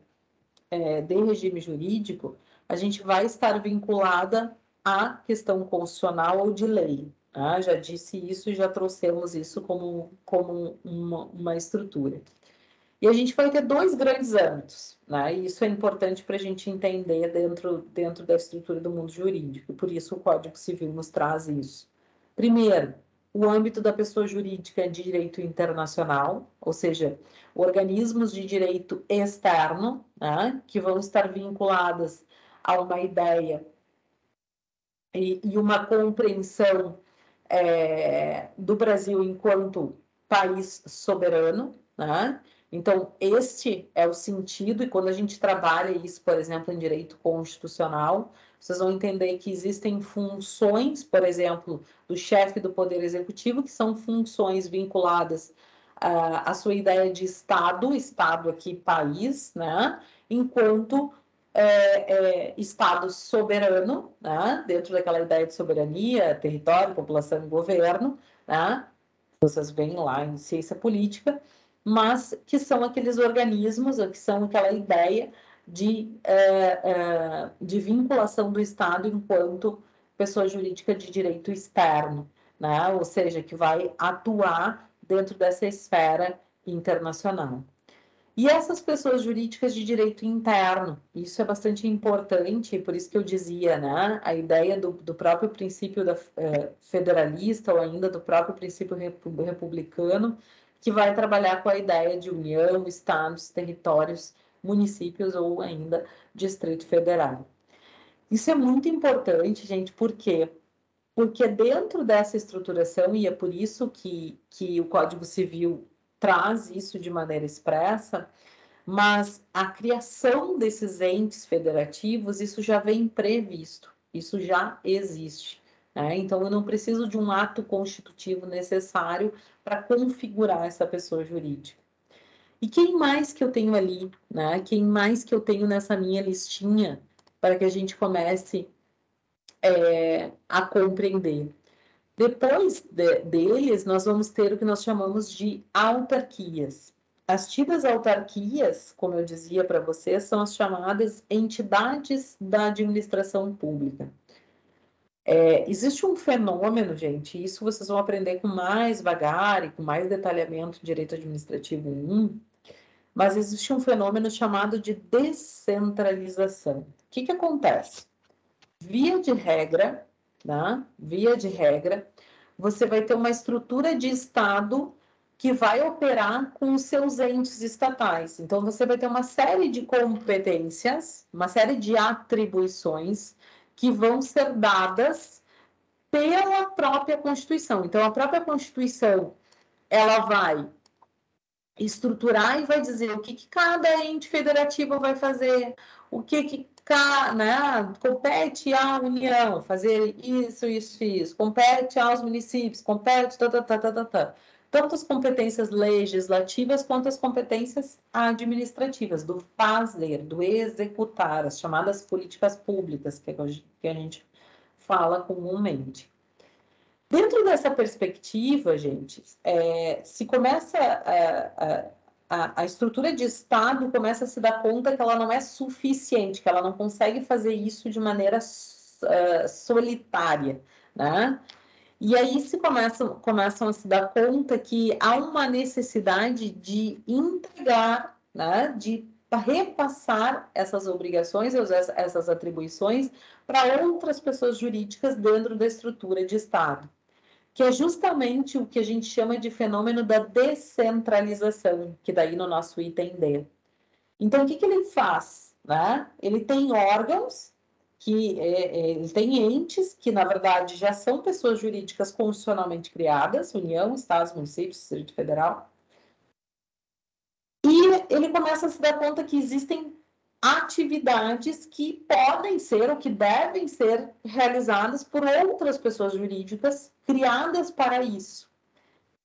de regime jurídico, a gente vai estar vinculada à questão constitucional ou de lei. Tá? Já disse isso e já trouxemos isso como uma estrutura. E a gente vai ter dois grandes âmbitos, né? E isso é importante para a gente entender dentro da estrutura do mundo jurídico, por isso o Código Civil nos traz isso. Primeiro, o âmbito da pessoa jurídica de direito internacional, ou seja, organismos de direito externo, né? Que vão estar vinculadas a uma ideia e uma compreensão do Brasil enquanto país soberano, né? Então, este é o sentido, e quando a gente trabalha isso, por exemplo, em direito constitucional, vocês vão entender que existem funções, por exemplo, do chefe do Poder Executivo, que são funções vinculadas à sua ideia de Estado aqui, país, né? Enquanto Estado soberano, né? Dentro daquela ideia de soberania, território, população e governo, né? Vocês veem lá em ciência política, mas que são aqueles organismos, que são aquela ideia de vinculação do Estado enquanto pessoa jurídica de direito externo, né? Ou seja, que vai atuar dentro dessa esfera internacional. E essas pessoas jurídicas de direito interno, isso é bastante importante, por isso que eu dizia, né, a ideia do próprio princípio federalista, ou ainda do próprio princípio republicano, que vai trabalhar com a ideia de união, estados, territórios, municípios ou ainda Distrito Federal. Isso é muito importante, gente, por quê? Porque dentro dessa estruturação, e é por isso que o Código Civil traz isso de maneira expressa, mas a criação desses entes federativos, isso já vem previsto, isso já existe. Né? Então, eu não preciso de um ato constitutivo necessário para configurar essa pessoa jurídica. E quem mais que eu tenho ali? Né? Quem mais que eu tenho nessa minha listinha para que a gente comece a compreender? Depois deles, nós vamos ter o que nós chamamos de autarquias. As tidas autarquias, como eu dizia para vocês, são as chamadas entidades da administração pública. Existe um fenômeno, gente, isso vocês vão aprender com mais vagar e com mais detalhamento em Direito Administrativo 1, mas existe um fenômeno chamado de descentralização. O que acontece? Via de regra, né? Via de regra, você vai ter uma estrutura de Estado que vai operar com os seus entes estatais. Então, você vai ter uma série de competências, uma série de atribuições que vão ser dadas pela própria Constituição. Então, a própria Constituição, ela vai estruturar e vai dizer o que cada ente federativo vai fazer, o que né, compete à União fazer isso, compete aos municípios, compete, tanto as competências legislativas quanto as competências administrativas, do fazer, do executar, as chamadas políticas públicas, que a gente fala comumente. Dentro dessa perspectiva, gente, se começa a estrutura de Estado começa a se dar conta que ela não é suficiente, que ela não consegue fazer isso de maneira solitária, né? E aí começam a se dar conta que há uma necessidade de entregar, né, de repassar essas obrigações, essas atribuições para outras pessoas jurídicas dentro da estrutura de Estado, que é justamente o que a gente chama de fenômeno da descentralização, que daí no nosso item D. Então, o que ele faz? Né? Ele tem órgãos, ele tem entes que, na verdade, já são pessoas jurídicas constitucionalmente criadas, União, Estados, municípios, Distrito Federal, e ele começa a se dar conta que existem atividades que podem ser ou que devem ser realizadas por outras pessoas jurídicas criadas para isso.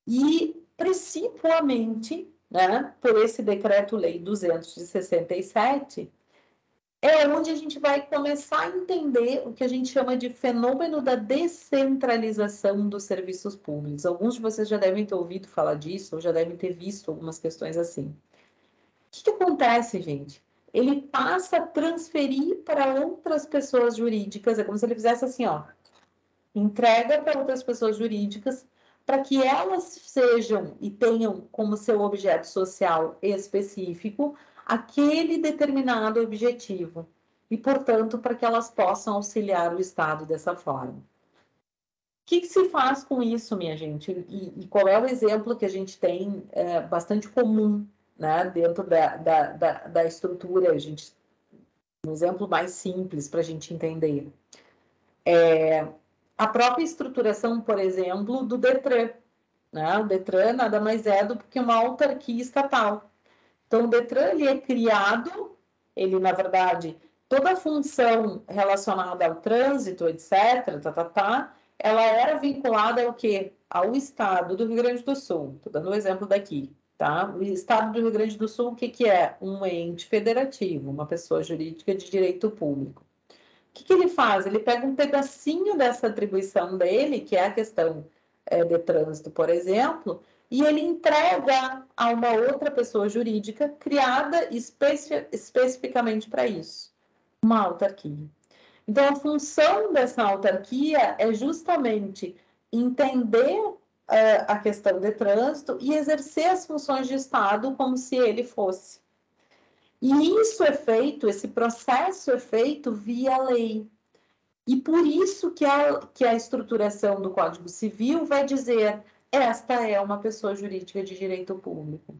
E, principalmente, né, por esse Decreto-Lei 267, é onde a gente vai começar a entender o que a gente chama de fenômeno da descentralização dos serviços públicos. Alguns de vocês já devem ter ouvido falar disso, ou já devem ter visto algumas questões assim. O que acontece, gente? Ele passa a transferir para outras pessoas jurídicas, é como se ele fizesse assim, ó, entrega para outras pessoas jurídicas para que elas sejam e tenham como seu objeto social específico aquele determinado objetivo e, portanto, para que elas possam auxiliar o Estado dessa forma. O que se faz com isso, minha gente? E qual é o exemplo que a gente tem bastante comum, né, dentro da estrutura? Um exemplo mais simples para a gente entender. A própria estruturação, por exemplo, do Detran. Né? O Detran nada mais é do que uma autarquia estatal. Então, o Detran ele é criado, ele, na verdade, toda a função relacionada ao trânsito, etc., ela era vinculada ao quê? Ao Estado do Rio Grande do Sul. Estou dando um exemplo daqui. Tá? O Estado do Rio Grande do Sul, o que é? Um ente federativo, uma pessoa jurídica de direito público. O que ele faz? Ele pega um pedacinho dessa atribuição dele, que é a questão de trânsito, por exemplo, e ele entrega a uma outra pessoa jurídica criada especificamente para isso, uma autarquia. Então, a função dessa autarquia é justamente entender a questão de trânsito e exercer as funções de Estado como se ele fosse, E isso é feito, esse processo é feito via lei. E por isso que a estruturação do Código Civil vai dizer: esta é uma pessoa jurídica de direito público.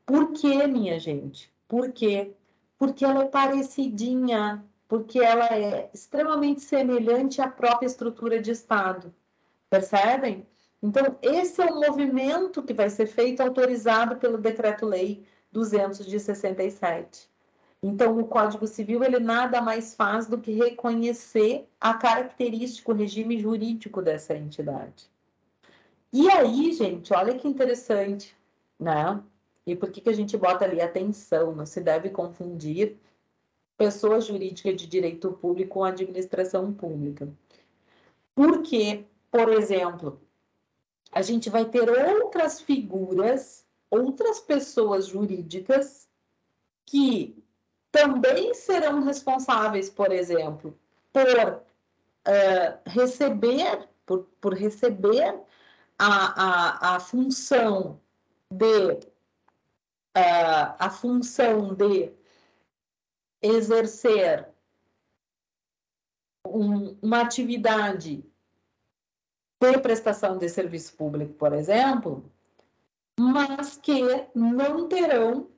Por quê, minha gente? Por quê? Porque ela é parecidinha, porque ela é extremamente semelhante à própria estrutura de Estado. Percebem? Então, esse é o movimento que vai ser feito, autorizado pelo Decreto-Lei 200 de 67. Então, o Código Civil, ele nada mais faz do que reconhecer a característica, o regime jurídico dessa entidade. E aí, gente, olha que interessante, né? E por que a gente bota ali atenção? Não se deve confundir pessoa jurídica de direito público com administração pública. Porque, por exemplo, a gente vai ter outras figuras, outras pessoas jurídicas que também serão responsáveis, por exemplo, por receber, por receber a função de exercer uma atividade de prestação de serviço público, por exemplo, mas que não terão,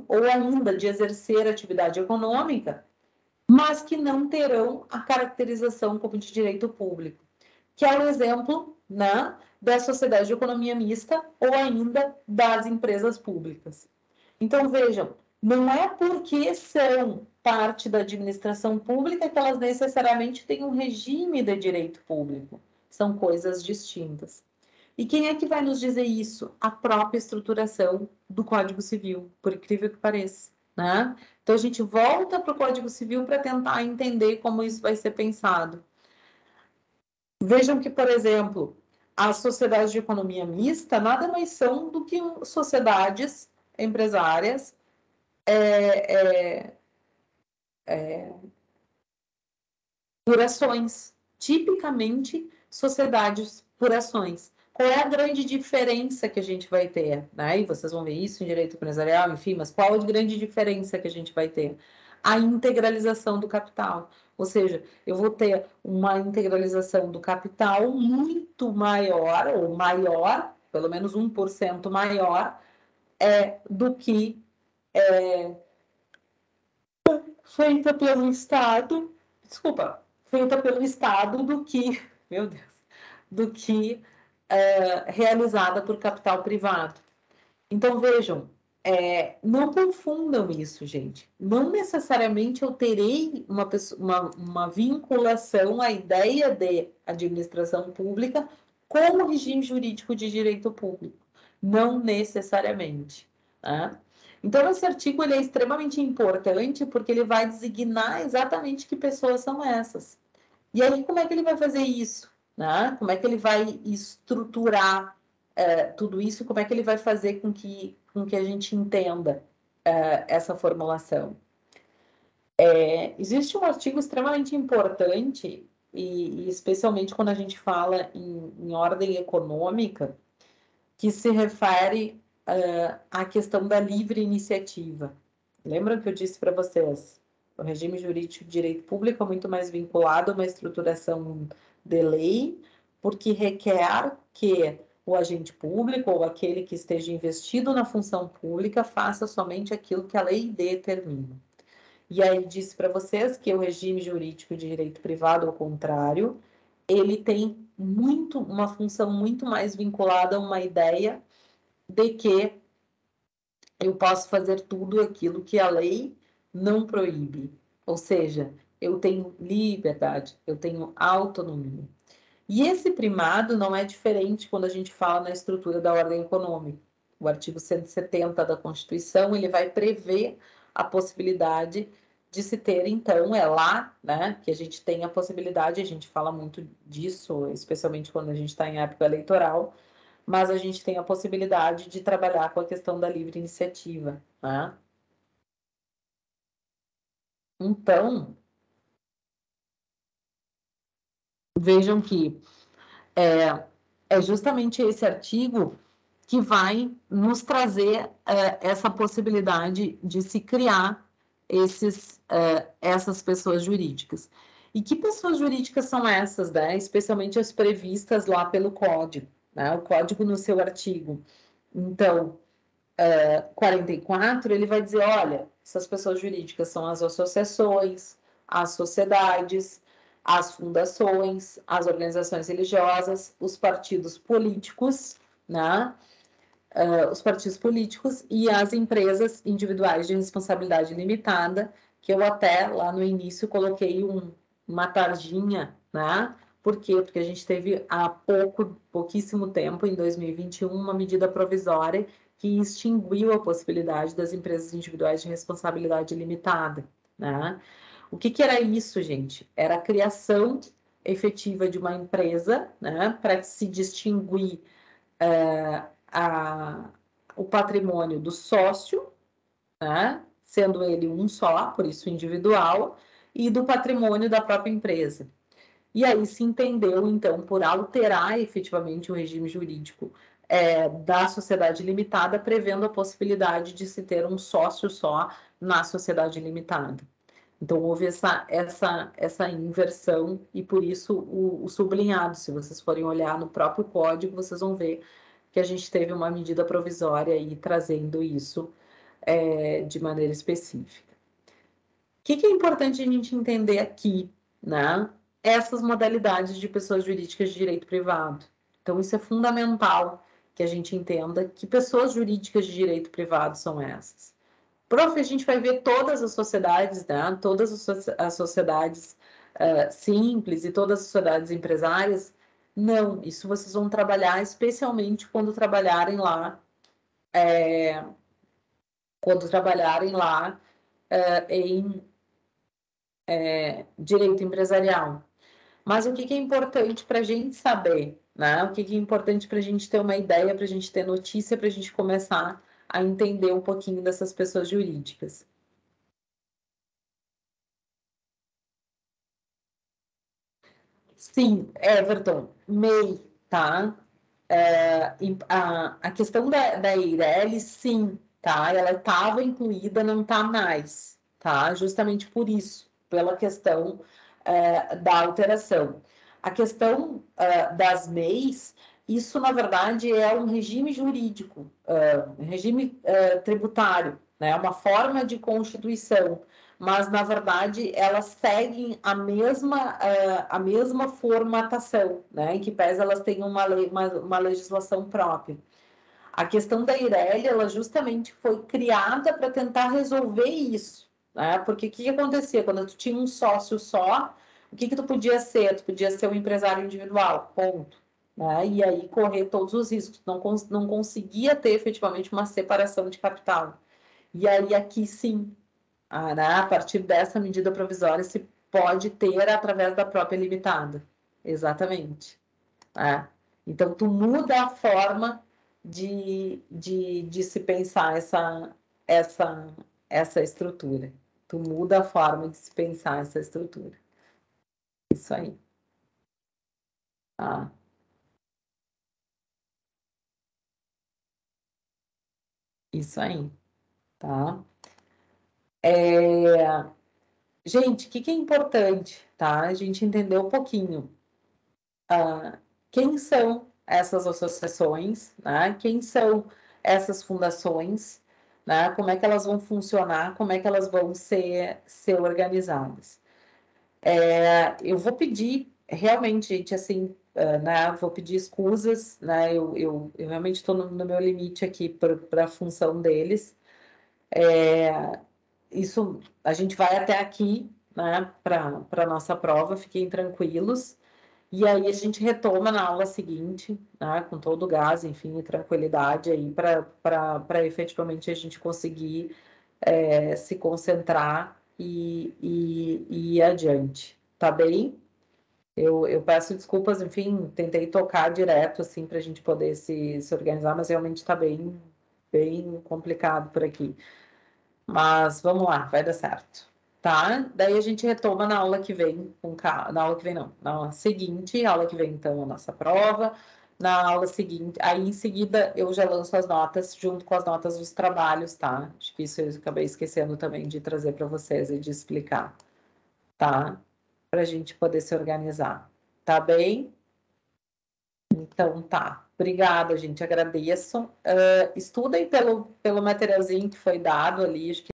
ou ainda de exercer atividade econômica, mas que não terão a caracterização como de direito público, que é o exemplo, né, da sociedade de economia mista ou ainda das empresas públicas. Então, vejam, não é porque são parte da administração pública que elas necessariamente têm um regime de direito público. São coisas distintas. E quem é que vai nos dizer isso? A própria estruturação do Código Civil, por incrível que pareça, né? Então, a gente volta para o Código Civil para tentar entender como isso vai ser pensado. Vejam que, por exemplo, as sociedades de economia mista nada mais são do que sociedades empresárias por ações, tipicamente sociedades por ações. Qual é a grande diferença que a gente vai ter? Né? E vocês vão ver isso em direito empresarial, enfim, mas qual a grande diferença que a gente vai ter? A integralização do capital. Ou seja, eu vou ter uma integralização do capital muito maior, ou maior, pelo menos 1% maior, do que feita pelo Estado, feita pelo Estado do que, meu Deus, do que realizada por capital privado. Então, vejam, não confundam isso, gente. Não necessariamente eu terei uma vinculação à ideia de administração pública com o regime jurídico de direito público. Não necessariamente. Tá? Então, esse artigo ele é extremamente importante porque ele vai designar exatamente que pessoas são essas. E aí, como é que ele vai fazer isso? Né? Como é que ele vai estruturar tudo isso? Como é que ele vai fazer com que a gente entenda essa formulação? Existe um artigo extremamente importante, e especialmente quando a gente fala em ordem econômica, que se refere à questão da livre iniciativa. Lembram que eu disse para vocês? O regime jurídico de direito público é muito mais vinculado a uma estruturação de lei, porque requer que o agente público ou aquele que esteja investido na função pública faça somente aquilo que a lei determina. E aí disse para vocês que o regime jurídico de direito privado, ao contrário, ele tem uma função muito mais vinculada a uma ideia de que eu posso fazer tudo aquilo que a lei não proíbe. Ou seja, eu tenho liberdade, eu tenho autonomia. E esse primado não é diferente quando a gente fala na estrutura da ordem econômica. O artigo 170 da Constituição, ele vai prever a possibilidade de se ter, então, lá, né, que a gente tem a possibilidade, a gente fala muito disso, especialmente quando a gente está em época eleitoral, mas a gente tem a possibilidade de trabalhar com a questão da livre iniciativa, né? Então, vejam que é justamente esse artigo que vai nos trazer essa possibilidade de se criar essas pessoas jurídicas. E que pessoas jurídicas são essas, né? Especialmente as previstas lá pelo Código, né? O Código no seu artigo. Então, 44, ele vai dizer, olha, essas pessoas jurídicas são as associações, as sociedades, as fundações, as organizações religiosas, os partidos políticos, né? Os partidos políticos e as empresas individuais de responsabilidade limitada, que eu até lá no início coloquei uma tarjinha, né? Por quê? Porque a gente teve há pouquíssimo tempo, em 2021, uma medida provisória que extinguiu a possibilidade das empresas individuais de responsabilidade limitada, né? O que era isso, gente? Era a criação efetiva de uma empresa, né? Para se distinguir o patrimônio do sócio, né? Sendo ele um só, por isso individual, e do patrimônio da própria empresa. E aí se entendeu, então, por alterar efetivamente o regime jurídico da sociedade limitada, prevendo a possibilidade de se ter um sócio só na sociedade limitada. Então, houve essa inversão e, por isso, o sublinhado. Se vocês forem olhar no próprio código, vocês vão ver que a gente teve uma medida provisória aí trazendo isso de maneira específica. O que é importante a gente entender aqui, né? Essas modalidades de pessoas jurídicas de direito privado. Então, isso é fundamental que a gente entenda que pessoas jurídicas de direito privado são essas. Prof, a gente vai ver todas as sociedades, né? Todas as sociedades simples e todas as sociedades empresárias. Não, isso vocês vão trabalhar especialmente quando trabalharem lá em direito empresarial. Mas o que é importante para a gente saber, né? O que é importante para a gente ter uma ideia, para a gente ter notícia, para a gente começar a entender um pouquinho dessas pessoas jurídicas. Sim, Everton, MEI, tá? A questão da Eireli, sim, tá? Ela estava incluída, não está mais, tá? Justamente por isso, pela questão da alteração. A questão das MEIs, isso, na verdade, é um regime jurídico, um regime tributário, né? Uma forma de constituição, mas, na verdade, elas seguem a mesma formatação, né? Em que pese elas têm uma legislação própria. A questão da Eireli, ela justamente foi criada para tentar resolver isso, né? Porque o que acontecia? Quando tu tinha um sócio só, o que tu podia ser? Tu podia ser um empresário individual, ponto. Né? E aí correr todos os riscos. Não conseguia ter efetivamente uma separação de capital. E aí aqui sim, a partir dessa medida provisória, se pode ter através da própria limitada. Exatamente. Então, tu muda a forma de se pensar essa estrutura. Tu muda a forma de se pensar essa estrutura. Isso aí. Tá? Isso aí. Tá? Gente, o que é importante, tá? A gente entender um pouquinho quem são essas associações, né? Quem são essas fundações, né? Como é que elas vão funcionar, como é que elas vão ser organizadas. Eu vou pedir, realmente, gente, assim, né? Vou pedir escusas, né? Eu realmente estou no meu limite aqui para a função deles. Isso, a gente vai até aqui, né? Para a nossa prova, fiquem tranquilos. E aí a gente retoma na aula seguinte, né, com todo o gás, enfim, e tranquilidade aí para efetivamente a gente conseguir se concentrar e ir adiante, tá bem? Eu peço desculpas, enfim, tentei tocar direto assim para a gente poder se organizar, mas realmente está bem complicado por aqui. Mas vamos lá, vai dar certo. Tá? Daí a gente retoma na aula que vem, na aula que vem não, na aula seguinte, aula que vem então a nossa prova, na aula seguinte. Aí, em seguida, eu já lanço as notas junto com as notas dos trabalhos, tá? Acho que isso eu acabei esquecendo também de trazer para vocês e de explicar, tá? Para a gente poder se organizar. Tá bem? Então, tá. Obrigada, gente. Agradeço. Estudem pelo materialzinho que foi dado ali. Acho que